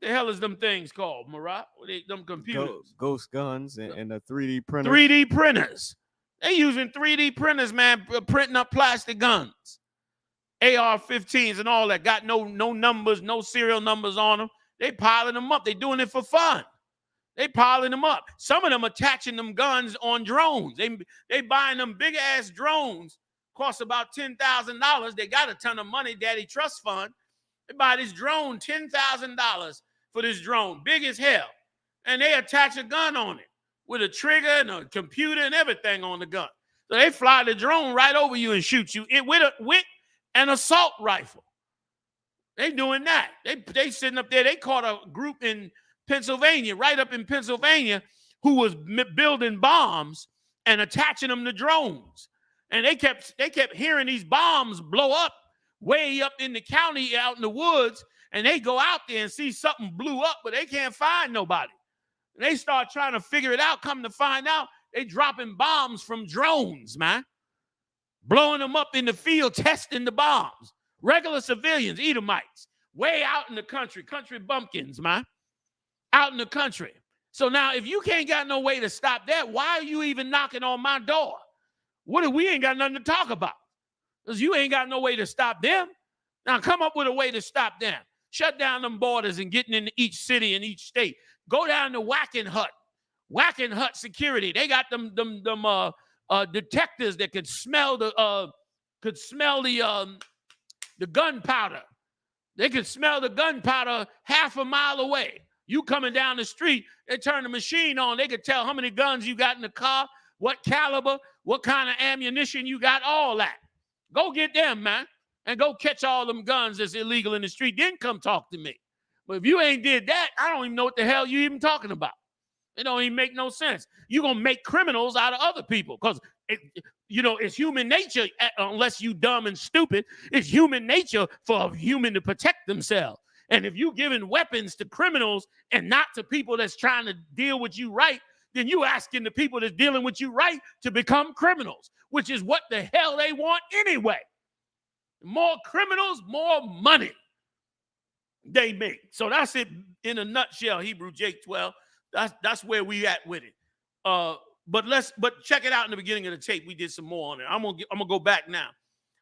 hell is them things called, Marat? Them computers. Ghost guns and the 3D printers. 3D printers. They using 3D printers, man, printing up plastic guns. AR-15s and all that. Got no numbers, no serial numbers on them. They piling them up. They doing it for fun. They piling them up. Some of them attaching them guns on drones. They buying them big-ass drones. Cost about $10,000. They got a ton of money, Daddy Trust Fund. They buy this drone, $10,000 for this drone, big as hell. And they attach a gun on it with a trigger and a computer and everything on the gun. So they fly the drone right over you and shoot you with an assault rifle. They doing that. They sitting up there. They caught a group in Pennsylvania, right up in Pennsylvania, who was building bombs and attaching them to drones. And they kept hearing these bombs blow up way up in the county out in the woods. And they go out there and see something blew up, but they can't find nobody. And they start trying to figure it out. Come to find out, they dropping bombs from drones, man. Blowing them up in the field, testing the bombs. Regular civilians, Edomites, way out in the country bumpkins, man. Out in the country. So now, if you can't got no way to stop that, why are you even knocking on my door? We ain't got nothing to talk about. Because you ain't got no way to stop them. Now come up with a way to stop them. Shut down them borders and getting into each city and each state. Go down to Whacking Hut security. They got them detectives that could smell the gunpowder. They could smell the gunpowder half a mile away. You coming down the street, they turn the machine on. They could tell how many guns you got in the car, what caliber, what kind of ammunition you got, all that. Go get them, man, and go catch all them guns that's illegal in the street. Then come talk to me. But if you ain't did that, I don't even know what the hell you even talking about. It don't even make no sense. You're going to make criminals out of other people because, it's human nature, unless you dumb and stupid, it's human nature for a human to protect themselves. And if you giving weapons to criminals and not to people that's trying to deal with you right, then you asking the people that's dealing with you right to become criminals, which is what the hell they want anyway. More criminals, more money they make. So that's it in a nutshell, Hebrew J12. That's where we at with it. But check it out in the beginning of the tape. We did some more on it. I'm gonna go back now.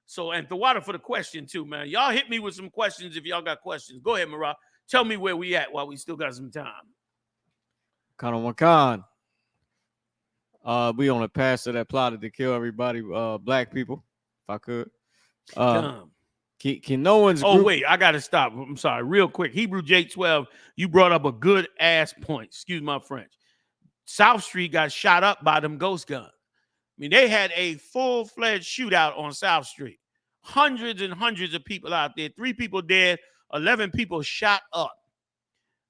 So, and the water for the question too, man. Y'all hit me with some questions if y'all got questions. Go ahead, Marah. Tell me where we at while we still got some time. Khan. We on a pastor that plotted to kill everybody, black people, if I could. Can no one's Oh, wait, I gotta stop. I'm sorry, real quick. Hebrew J12, you brought up a good ass point. Excuse my French. South Street got shot up by them ghost guns. I mean, they had a full-fledged shootout on South Street. Hundreds and hundreds of people out there. 3 people dead, 11 people shot up.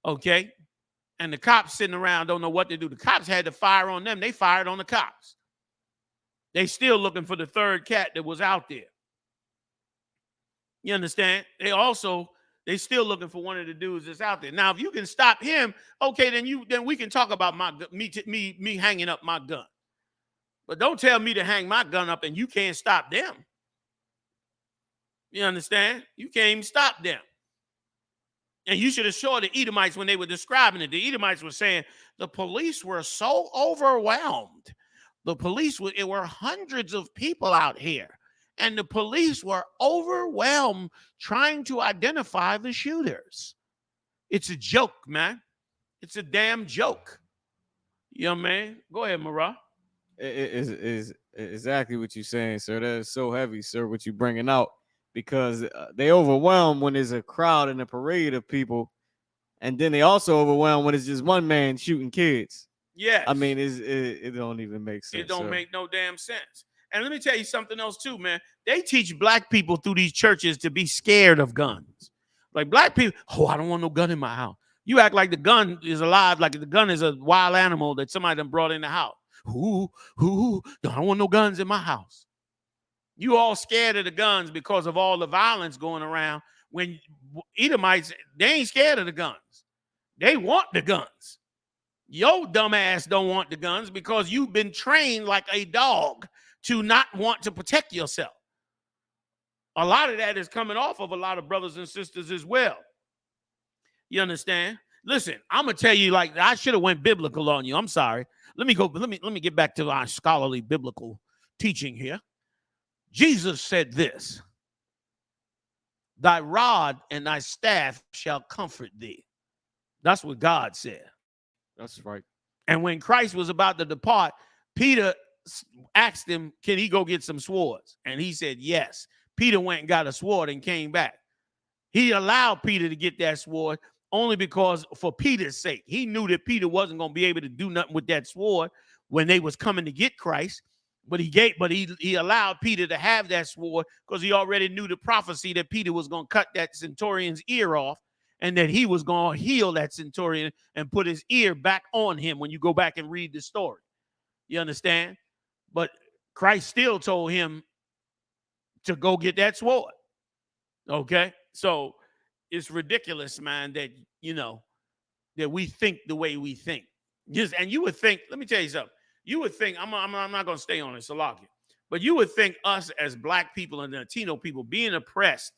Okay? And the cops sitting around don't know what to do. The cops had to fire on them. They fired on the cops. They still looking for the third cat that was out there. You understand? They still looking for one of the dudes that's out there. Now, if you can stop him, okay, then we can talk about me hanging up my gun. But don't tell me to hang my gun up and you can't stop them. You understand? You can't even stop them. And you should have saw the Edomites when they were describing it. The Edomites were saying the police were so overwhelmed. It were hundreds of people out here. And the police were overwhelmed trying to identify the shooters. It's a joke, man. It's a damn joke. You know what I mean? Go ahead, Marah. It is exactly what you're saying, sir. That is so heavy, sir, what you're bringing out. Because they overwhelm when there's a crowd and a parade of people. And then they also overwhelmed when it's just one man shooting kids. Yes. I mean, it don't even make sense. It don't make no damn sense. And let me tell you something else too, man. They teach black people through these churches to be scared of guns. Like black people, oh, I don't want no gun in my house. You act like the gun is alive, like the gun is a wild animal that somebody done brought in the house. I don't want no guns in my house. You all scared of the guns because of all the violence going around. When Edomites, they ain't scared of the guns. They want the guns. Your dumb ass don't want the guns because you've been trained like a dog to not want to protect yourself. A lot of that is coming off of a lot of brothers and sisters as well. You understand? Listen, I'm gonna tell you, like, I should have went biblical on you. I'm sorry. Let me get back to our scholarly biblical teaching here. Jesus said this: thy rod and thy staff shall comfort thee. That's what God said. That's right. And when Christ was about to depart, Peter asked him, can he go get some swords? And he said, yes. Peter went and got a sword and came back. He allowed Peter to get that sword only because, for Peter's sake, he knew that Peter wasn't going to be able to do nothing with that sword when they was coming to get Christ. But he allowed Peter to have that sword because he already knew the prophecy that Peter was going to cut that centurion's ear off, and that he was going to heal that centurion and put his ear back on him when you go back and read the story. You understand? But Christ still told him to go get that sword. Okay? So it's ridiculous, man, that, that we think the way we think. And you would think, let me tell you something. You would think, I'm not going to stay on it, Salakia, but you would think us as black people and Latino people being oppressed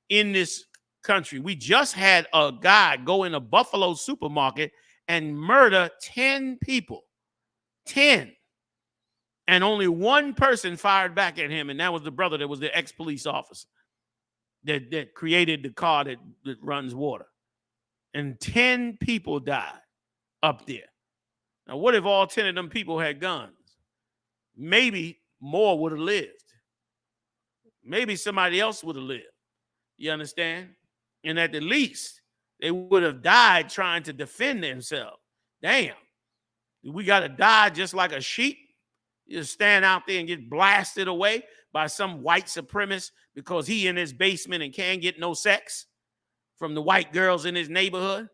in this country. We just had a guy go in a Buffalo supermarket and murder 10 people. 10. And only one person fired back at him, and that was the brother that was the ex-police officer that created the car that runs water. And 10 people died up there. Now, what if all 10 of them people had guns? Maybe more would have lived. Maybe somebody else would have lived. You understand? And at the least, they would have died trying to defend themselves. Damn. We got to die just like a sheep? You just stand out there and get blasted away by some white supremacist because he in his basement and can't get no sex from the white girls in his neighborhood?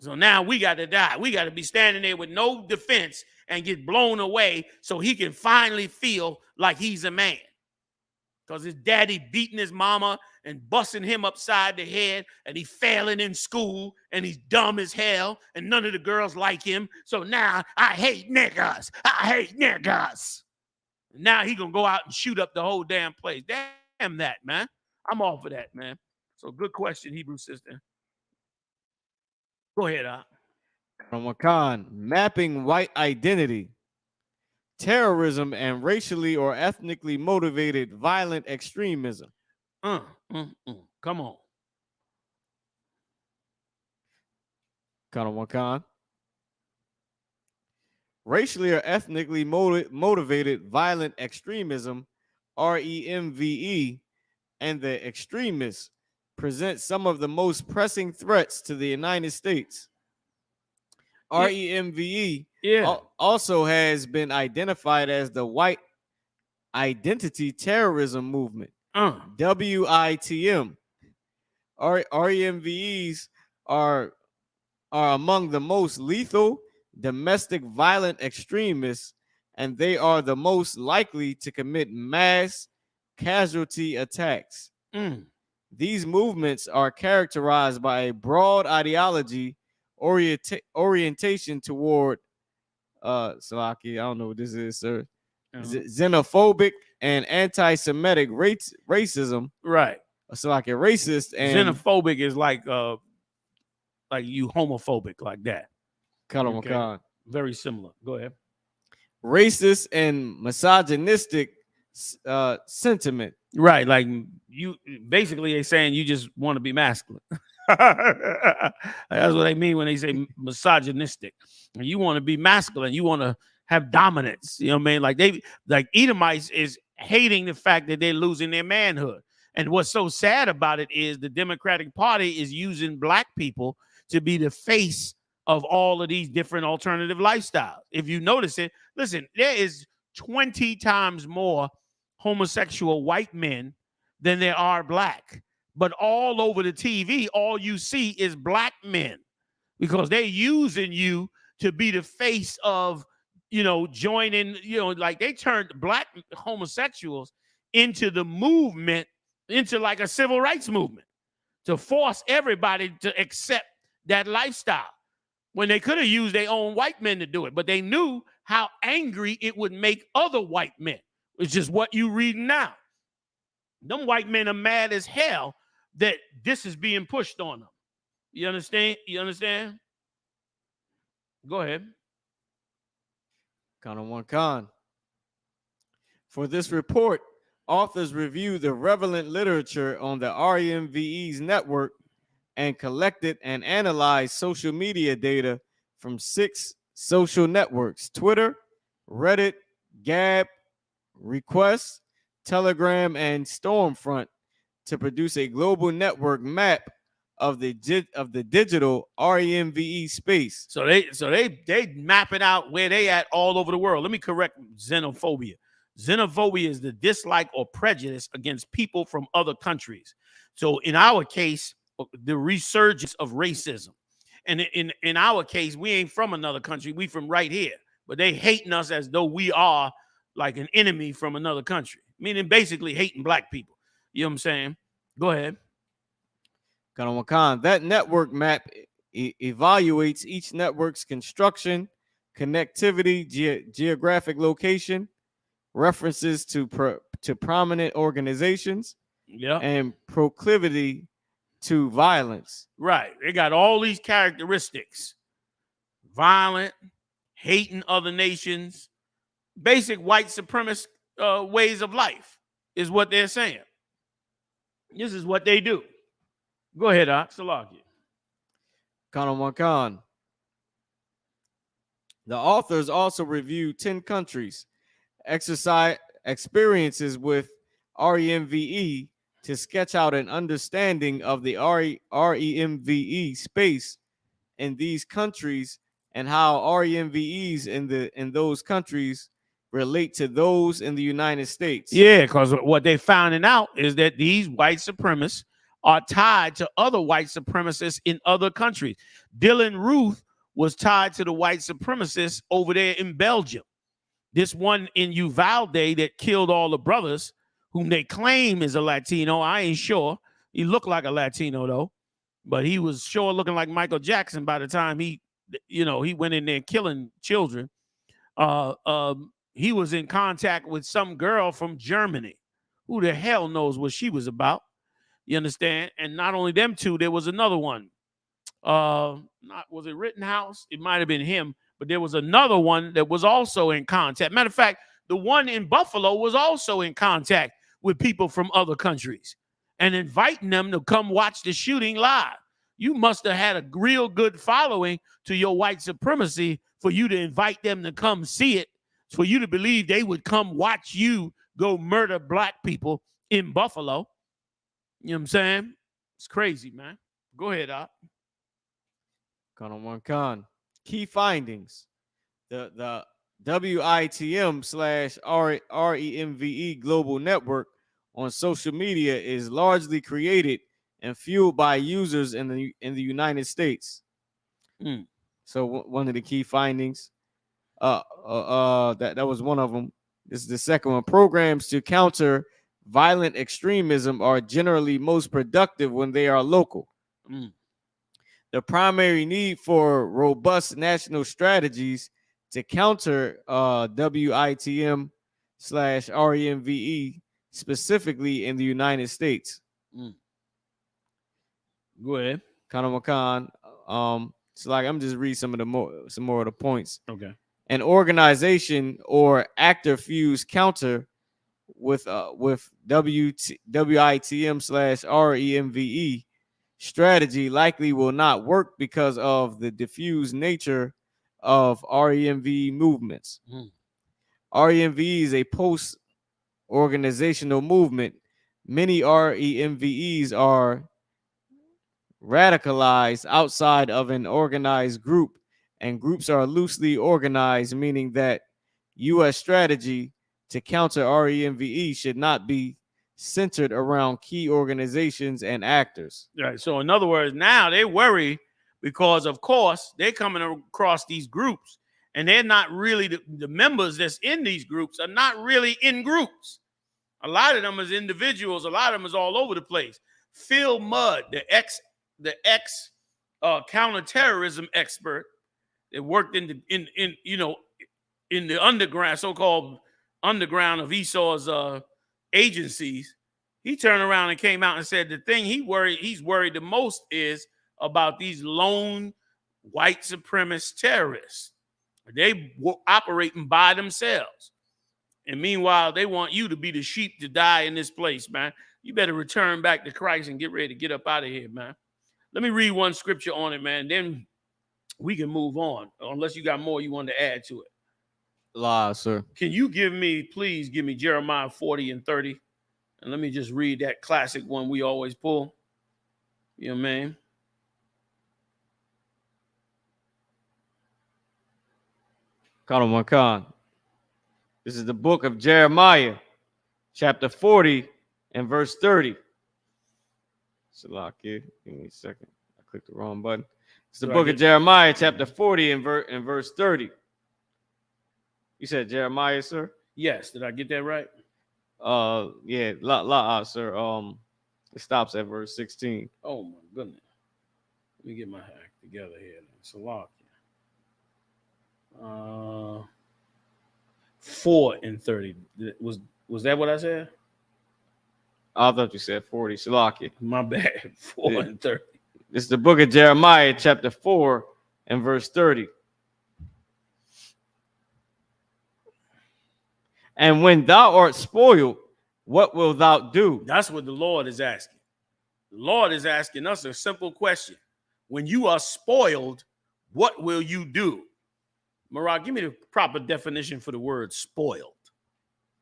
So now we got to die. We got to be standing there with no defense and get blown away so he can finally feel like he's a man. Because his daddy beating his mama and busting him upside the head, and he failing in school, and he's dumb as hell, and none of the girls like him. So now I hate niggas. I hate niggas. Now he gonna go out and shoot up the whole damn place. Damn that, man. I'm all for that, man. So good question, Hebrew sister. Go ahead, Ramakan, mapping white identity, terrorism, and racially or ethnically motivated violent extremism. Come on. Ramakan. Racially or ethnically motivated violent extremism, REMVE, and the extremists present some of the most pressing threats to the United States. REMVE also has been identified as the white identity terrorism movement, WITM. REMVEs are among the most lethal domestic violent extremists, and they are the most likely to commit mass casualty attacks. These movements are characterized by a broad ideology orientation toward Salaki, I don't know what this is, sir. Xenophobic and anti-Semitic racism. Right. Salaki, racist and xenophobic is like you homophobic, like that. Okay. Very similar. Go ahead. Racist and misogynistic sentiment. Right, like you basically they're saying you just want to be masculine. That's what they mean when they say misogynistic. You want to be masculine, you want to have dominance. You know what I mean? Like Edomites is hating the fact that they're losing their manhood. And what's so sad about it is the Democratic Party is using black people to be the face of all of these different alternative lifestyles. If you notice it, listen, there is 20 times more homosexual white men than there are black. But all over the TV, all you see is black men because they're using you to be the face of, joining, like they turned black homosexuals into the movement, into like a civil rights movement to force everybody to accept that lifestyle when they could have used their own white men to do it. But they knew how angry it would make other white men, which is what you read now. Them white men are mad as hell that this is being pushed on them. You understand? You understand? Go ahead. Con. For this report, authors review the relevant literature on the REMVE's network and collected and analyzed social media data from 6 social networks: Twitter, Reddit, Gab, Request, Telegram, and Stormfront, to produce a global network map of the digital REMVE space. So they map it out where they at all over the world. Let me correct xenophobia. Xenophobia is the dislike or prejudice against people from other countries. So in our case, the resurgence of racism. And in our case, we ain't from another country. We from right here. But they hating us as though we are like an enemy from another country, meaning basically hating black people. You know what I'm saying? Go ahead. That network map evaluates each network's construction, connectivity, geographic location, references to prominent organizations, and proclivity to violence. Right. They got all these characteristics: violent, hating other nations, basic white supremacist ways of life is what they're saying. This is what they do. Go ahead, Salaki. Khan. The authors also reviewed 10 countries' exercise experiences with REMVE to sketch out an understanding of the REMVE space in these countries and how REMVEs in those countries relate to those in the United States. Yeah, because what they finding out is that these white supremacists are tied to other white supremacists in other countries. Dylan Ruth was tied to the white supremacists over there in Belgium. This one in Uvalde that killed all the brothers, whom they claim is a Latino. I ain't sure. He looked like a Latino though, but he was sure looking like Michael Jackson by the time he went in there killing children. He was in contact with some girl from Germany. Who the hell knows what she was about? You understand? And not only them two, there was another one. Was it Rittenhouse? It might have been him, but there was another one that was also in contact. Matter of fact, the one in Buffalo was also in contact with people from other countries and inviting them to come watch the shooting live. You must have had a real good following to your white supremacy for you to invite them to come see it, for you to believe they would come watch you go murder black people in Buffalo. You know what I'm saying? It's crazy, man. Go ahead, Op. Khan. Key findings. The WITM/REMVE global network on social media is largely created and fueled by users in the United States. So one of the key findings, that was one of them. This is the second one. Programs to counter violent extremism are generally most productive when they are local. The primary need for robust national strategies to counter WITM/REMVE specifically in the United States. Go ahead. Khan. So like I'm just read some more of the points. Okay. An organization or actor fused counter with WITM/REMVE strategy likely will not work because of the diffuse nature of REMVE movements. REMVE is a post-organizational movement Many REMVEs are radicalized outside of an organized group, and groups are loosely organized, meaning that U.S. strategy to counter REMVE should not be centered around key organizations and actors. Right. So in other words, now they worry because, of course, they're coming across these groups, and they're not really the members that's in these groups are not really in groups. A lot of them is individuals. A lot of them is all over the place. Phil Mudd, the ex counterterrorism expert that worked in the underground, so-called underground of Esau's agencies, he turned around and came out and said the thing he's worried the most is about these lone white supremacist terrorists. They were operating by themselves. And meanwhile, they want you to be the sheep to die in this place, man. You better return back to Christ and get ready to get up out of here, man. Let me read one scripture on it, man. Then we can move on, unless you got more you want to add to it. La, sir. Can you please give me Jeremiah 40 and 30? And let me just read that classic one we always pull. You know what I mean? Khan. This is the book of Jeremiah, chapter 40 and verse 30. Salakia, give me a second. I clicked the wrong button. It's the book of Jeremiah, chapter 40 and verse 30. You said Jeremiah, sir? Yes. Did I get that right? Yeah, sir. It stops at verse 16. Oh my goodness. Let me get my act together here. Salakia. 4 and 30. Was that what I said? I thought you said 40. Salakia. My bad. 4 and 30. It's the book of Jeremiah, chapter 4 and verse 30. And when thou art spoiled, what wilt thou do? That's what the Lord is asking. The Lord is asking us a simple question. When you are spoiled, what will you do? Marah, give me the proper definition for the word spoiled,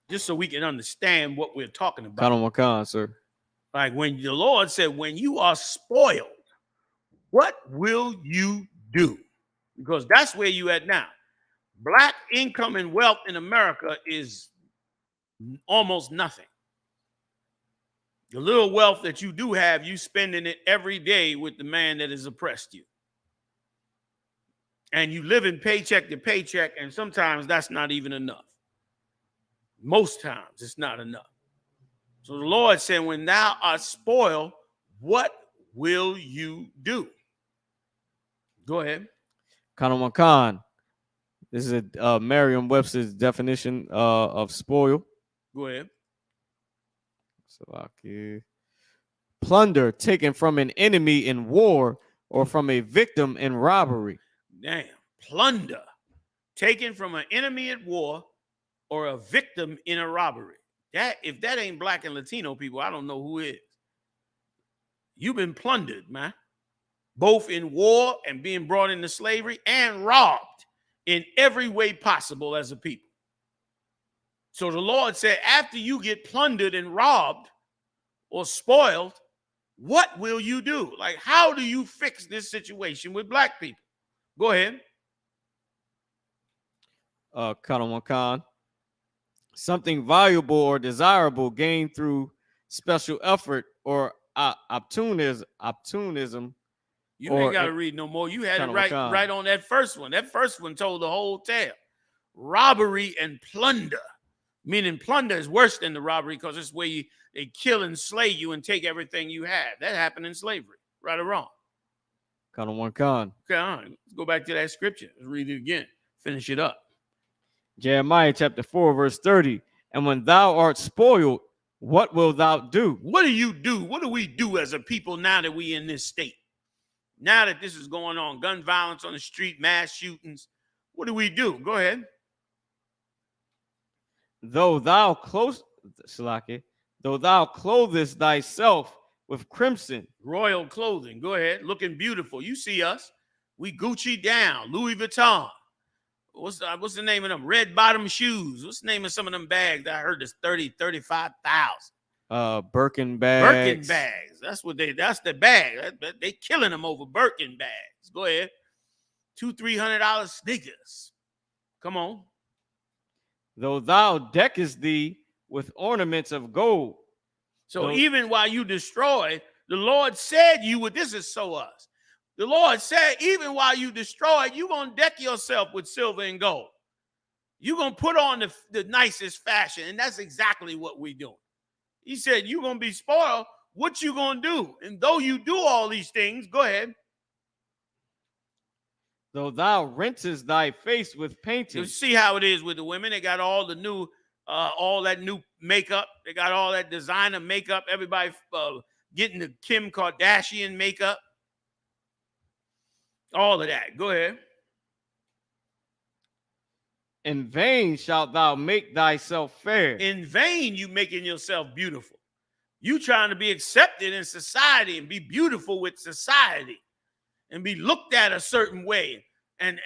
just so we can understand what we're talking about. Khan, sir. Like when the Lord said, when you are spoiled, what will you do? Because that's where you at now. Black income and wealth in America is almost nothing. The little wealth that you do have, you spending it every day with the man that has oppressed you. And you live in paycheck to paycheck, and sometimes that's not even enough. Most times it's not enough. So the Lord said, when thou art spoiled, what will you do? Go ahead. Khan. This is a Merriam-Webster's definition of spoil. Go ahead. Plunder taken from an enemy in war or from a victim in robbery. Damn. Plunder taken from an enemy at war or a victim in a robbery. That, if that ain't black and Latino people, I don't know who is. You've been plundered, man. Both in war and being brought into slavery and robbed in every way possible as a people. So the Lord said, after you get plundered and robbed or spoiled, what will you do? Like, how do you fix this situation with black people? Go ahead. Khan. Something valuable or desirable gained through special effort or opportunism. You ain't got to read no more. You had it right on that first one. That first one told the whole tale. Robbery and plunder. Meaning plunder is worse than the robbery because it's where they kill and slay you and take everything you have. That happened in slavery. Right or wrong? Khan. Okay, all right. Let's go back to that scripture. Let's read it again. Finish it up. Jeremiah chapter 4, verse 30. And when thou art spoiled, what wilt thou do? What do you do? What do we do as a people now that we in this state? Now that this is going on, gun violence on the street, mass shootings, what do we do? Go ahead. Though thou clothest thyself with crimson. Royal clothing. Go ahead. Looking beautiful. You see us. We Gucci down. Louis Vuitton. What's the name of them? Red bottom shoes. What's the name of some of them bags that I heard is 30, 35,000? Birkin bags. Birkin bags. That's the bag. They killing them over Birkin bags. Go ahead. $200-300 sneakers. Come on. Though thou deckest thee with ornaments of gold. So even while you destroy, the Lord said you would. This is so us. The Lord said, even while you destroy, you're going to deck yourself with silver and gold. You're going to put on the nicest fashion. And that's exactly what we're doing. He said, you're going to be spoiled. What you going to do? And though you do all these things, go ahead. Though thou rinsest thy face with painting. You see how it is with the women. They got all the new, all that new makeup. They got all that designer makeup. Everybody getting the Kim Kardashian makeup. All of that. Go ahead. In vain shalt thou make thyself fair. In vain you making yourself beautiful. You trying to be accepted in society and be beautiful with society and be looked at a certain way and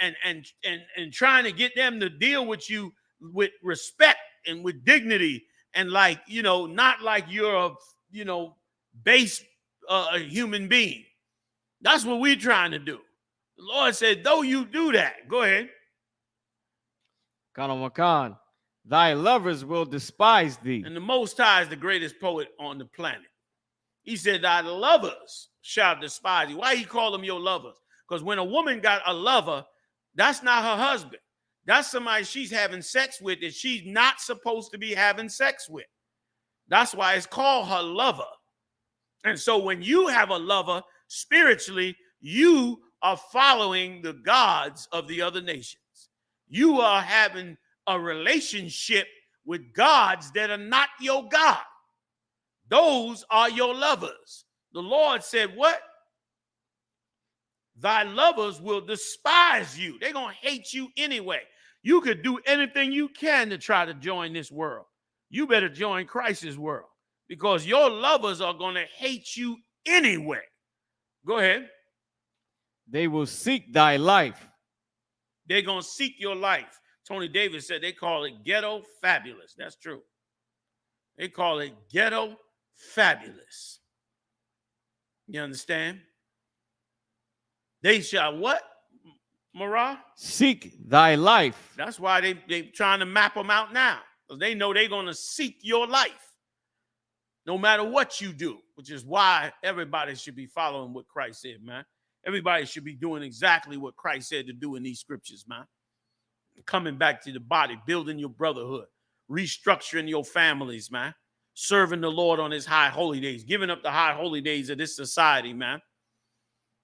trying to get them to deal with you with respect and with dignity and like, you know, not like you're a, you know, base a human being. That's what we're trying to do. The Lord said, though you do that, go ahead. Makan, thy lovers will despise thee. And the Most High is the greatest poet on the planet. He said, thy lovers shall despise you. Why he call them your lovers? Because when a woman got a lover, that's not her husband. That's somebody she's having sex with that she's not supposed to be having sex with. That's why it's called her lover. And so when you have a lover, spiritually, you are following the gods of the other nations. You are having a relationship with gods that are not your God. Those are your lovers. The Lord said, what? Thy lovers will despise you. They're going to hate you anyway. You could do anything you can to try to join this world. You better join Christ's world because your lovers are going to hate you anyway. Go ahead. They will seek thy life. They're going to seek your life. Tony Davis said they call it ghetto fabulous. That's true. They call it ghetto fabulous. You understand? They shall what, Marah? Seek thy life. That's why they trying to map them out now. Because they know they're going to seek your life. No matter what you do. Which is why everybody should be following what Christ said, man. Everybody should be doing exactly what Christ said to do in these scriptures, man. Coming back to the body, building your brotherhood, restructuring your families, man. Serving the Lord on his high holy days, giving up the high holy days of this society, man.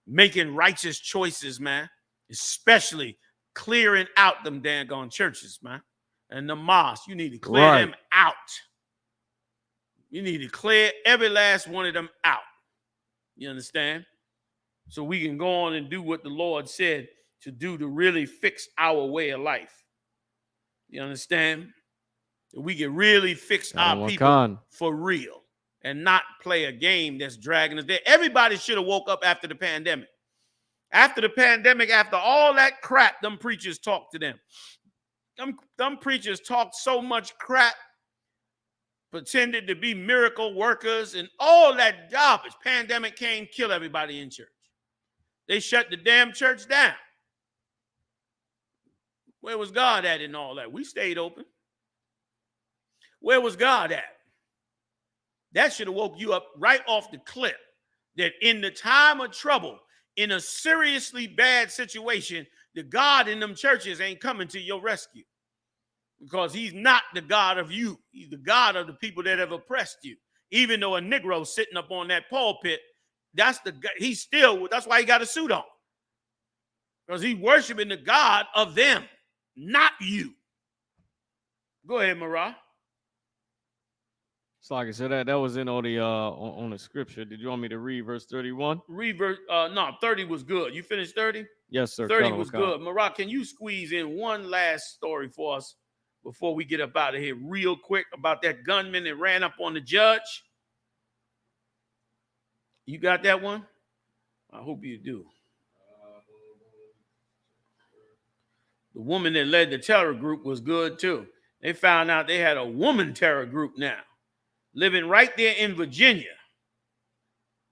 Making righteous choices, man. Especially clearing out them daggone churches, man. And the mosques, you need to clear them out. You need to clear every last one of them out. You understand? So we can go on and do what the Lord said to do to really fix our way of life. You understand? We can really fix our people for real and not play a game that's dragging us there. Everybody should have woke up after the pandemic. After the pandemic, after all that crap, them preachers talked to them. Them preachers talked so much crap, pretended to be miracle workers and all that garbage. Pandemic came, kill everybody in church. They shut the damn church down. Where was God at in all that? We stayed open. Where was God at? That should have woke you up right off the cliff. That in the time of trouble, in a seriously bad situation, the God in them churches ain't coming to your rescue. Because he's not the God of you. He's the God of the people that have oppressed you. Even though a Negro sitting up on that pulpit, that's why he got a suit on. Because he's worshiping the God of them, not you. Go ahead, Marah. So like I said, that was in on the scripture. Did you want me to read verse 31? Read verse, no, 30 was good. You finished 30? Yes, sir. 30 was good. Marah, can you squeeze in one last story for us before we get up out of here real quick about that gunman that ran up on the judge? You got that one? I hope you do. The woman that led the terror group was good too. They found out they had a woman terror group now. living right there in Virginia.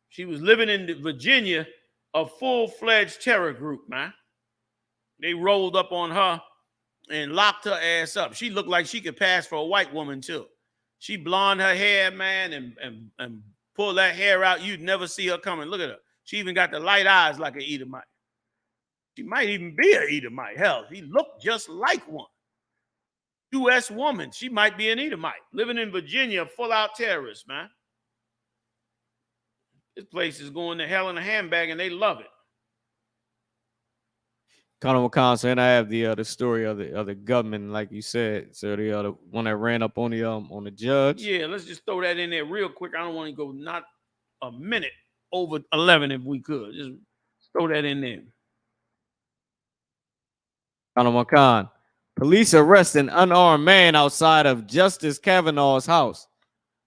She was living in Virginia, a full-fledged terror group, man. They rolled up on her and locked her ass up. She looked like she could pass for a white woman, too. She blonde her hair, man, and pull that hair out. You'd never see her coming. Look at her. She even got the light eyes like an Edomite. She might even be an Edomite. Hell, he looked just like one. U.S. woman. She might be an Edomite. Living in Virginia, full-out terrorist, man. This place is going to hell in a handbag, and they love it. Colonel McConnell, and I have the story of the government, like you said. So the one that ran up on the judge. Yeah, let's just throw that in there real quick. I don't want to go not a minute over 11 if we could. Just throw that in there. Colonel McConnell, police arrest an unarmed man outside of Justice Kavanaugh's house.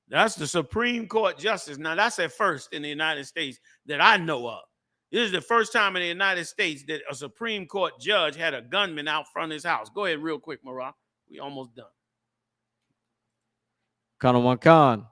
That's the Supreme Court justice. Now, that's at first in the United States that I know of. This is the first time in the United States that a Supreme Court judge had a gunman out front of his house. Go ahead real quick, Marah. We almost done. Colonel McConnell,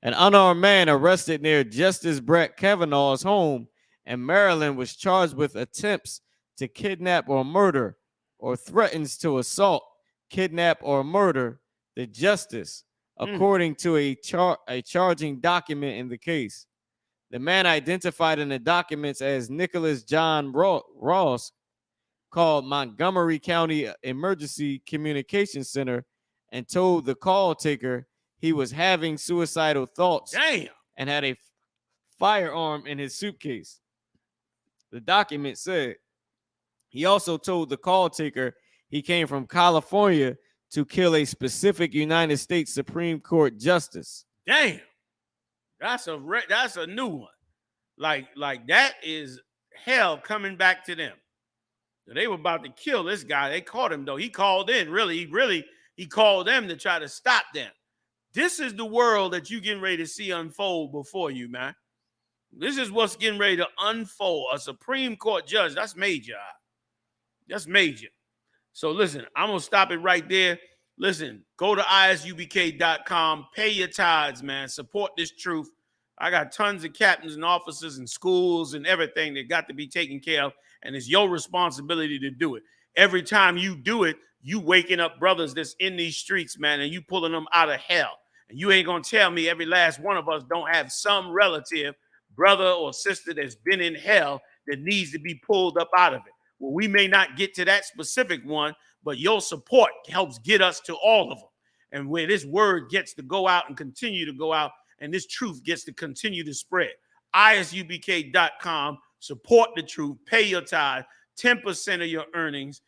an unarmed man arrested near Justice Brett Kavanaugh's home in Maryland was charged with attempts to kidnap or murder or threatens to assault, kidnap, or murder the justice, according to a charging document in the case. The man, identified in the documents as Nicholas John Ross, called Montgomery County Emergency Communication Center and told the call taker he was having suicidal thoughts. Damn. And had a firearm in his suitcase. The document said he also told the call taker he came from California to kill a specific United States Supreme Court justice. Damn. That's a new one. Like that is hell coming back to them. They were about to kill this guy. They caught him, though. He called in. He called them to try to stop them. This is the world that you getting ready to see unfold before you, man. This is what's getting ready to unfold. A Supreme Court judge, that's major. That's major. So listen, I'm going to stop it right there. Listen, go to ISUPK.com. Pay your tithes, man. Support this truth. I got tons of captains and officers and schools and everything that got to be taken care of, and it's your responsibility to do it. Every time you do it, you waking up brothers that's in these streets, man, and you pulling them out of hell. And you ain't going to tell me every last one of us don't have some relative, brother or sister that's been in hell that needs to be pulled up out of it. Well, we may not get to that specific one, but your support helps get us to all of them. And where this word gets to go out and continue to go out, and this truth gets to continue to spread. ISUPK.com. Support the truth. Pay your tithe. 10% of your earnings.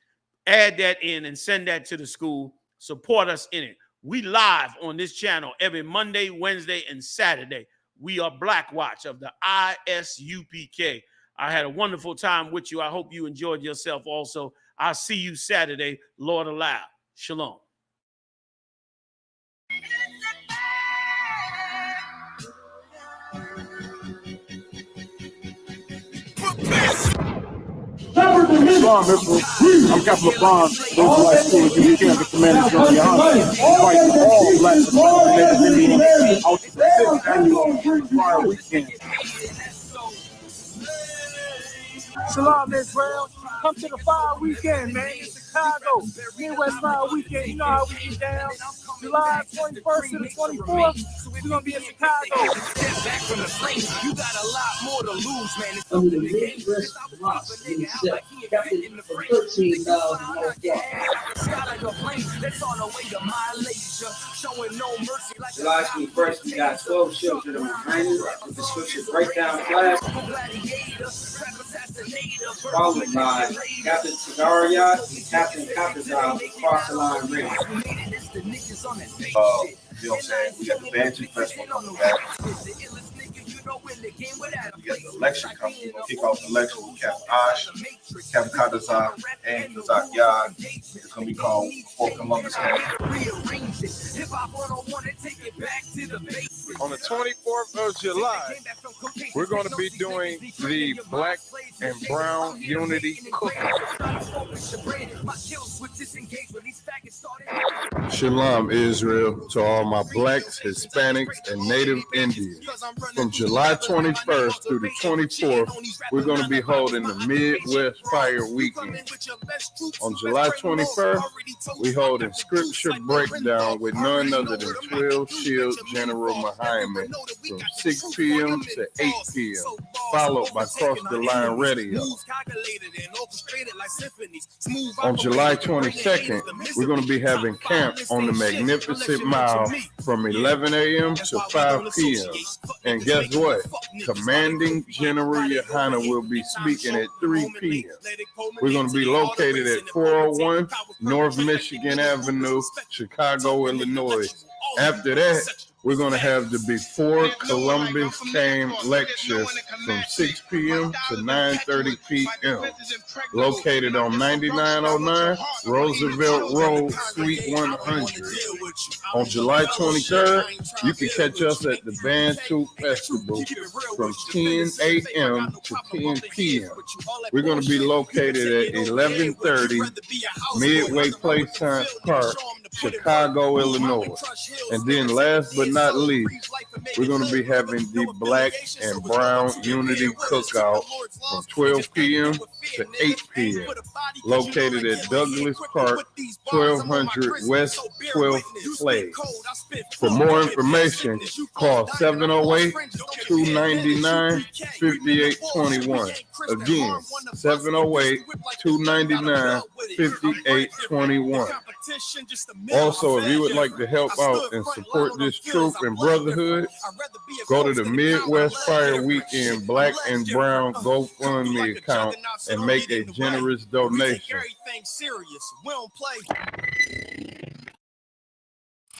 Add that in and send that to the school. Support us in it. We live on this channel every Monday, Wednesday, and Saturday. We are Black Watch of the I.S.U.P.K. I had a wonderful time with you. I hope you enjoyed yourself also. I'll see you Saturday, Lord allow. Shalom. Islam, I'm Captain LeBron, those who like school, the Commander GEN.YAHANNA, fight for all black Indians out to the 6th annual Fire Weekend. Shalom, Israel. Come to the Fire Weekend, man. In Chicago. Midwest Fire Weekend. You know how we get down. July 21st to the 24th. We're going to be in Chicago. Step back from the flames. You got a lot more to lose, man. It's under the Midwest Rocks in set. Captain for $13,000 more. July 21st, we got 12 shows that are behind with the scripture breakdown class. Followed by Captain Cigar Yacht and Captain Copperzile across the line ring. You know what I'm saying? We got the Banshee Festival coming back. We got the election coming. We're going to kick off the election with Captain Osh, Captain Kadazak, and Kazak Yad. It's going to be called Fort Columbus Camp. On the 24th of July, we're going to be doing the Black and Brown Unity Cookout. Shalom, Israel, to all my blacks, Hispanics, and Native Indians. From July 21st through the 24th, we're going to be holding the Midwest Fire Weekend. On July 21st, we hold a scripture breakdown with none other than 12 Shield General Muhammad from 6 p.m. to 8 p.m., followed by Cross the Line Radio. On July 22nd, we're going to be having camp on the Magnificent Mile from 11 a.m. to 5 p.m. And guess what? Commanding General Yahanna will be speaking at 3 p.m. We're going to be located at 401 North Michigan Avenue, Chicago, Illinois. After that, we're going to have the Before Columbus Came lecture from 6 p.m. to 9:30 p.m. Located on 9909 Roosevelt Road, Suite 100. On July 23rd, you can catch us at the Bantu Festival from 10 a.m. to 10 p.m. We're going to be located at 1130 Midway Place Science Park, Chicago, Illinois. And then last but not least, we're going to be having the Black and Brown Unity Cookout from 12 p.m. to 8 p.m. located at Douglas Park, 1200 West 12th Place. For more information, call 708-299-5821. Again, 708-299-5821. Also, if you would like to help out and support this troop and brotherhood, go to the Midwest Fire Weekend Black and Brown GoFundMe account and make a generous donation.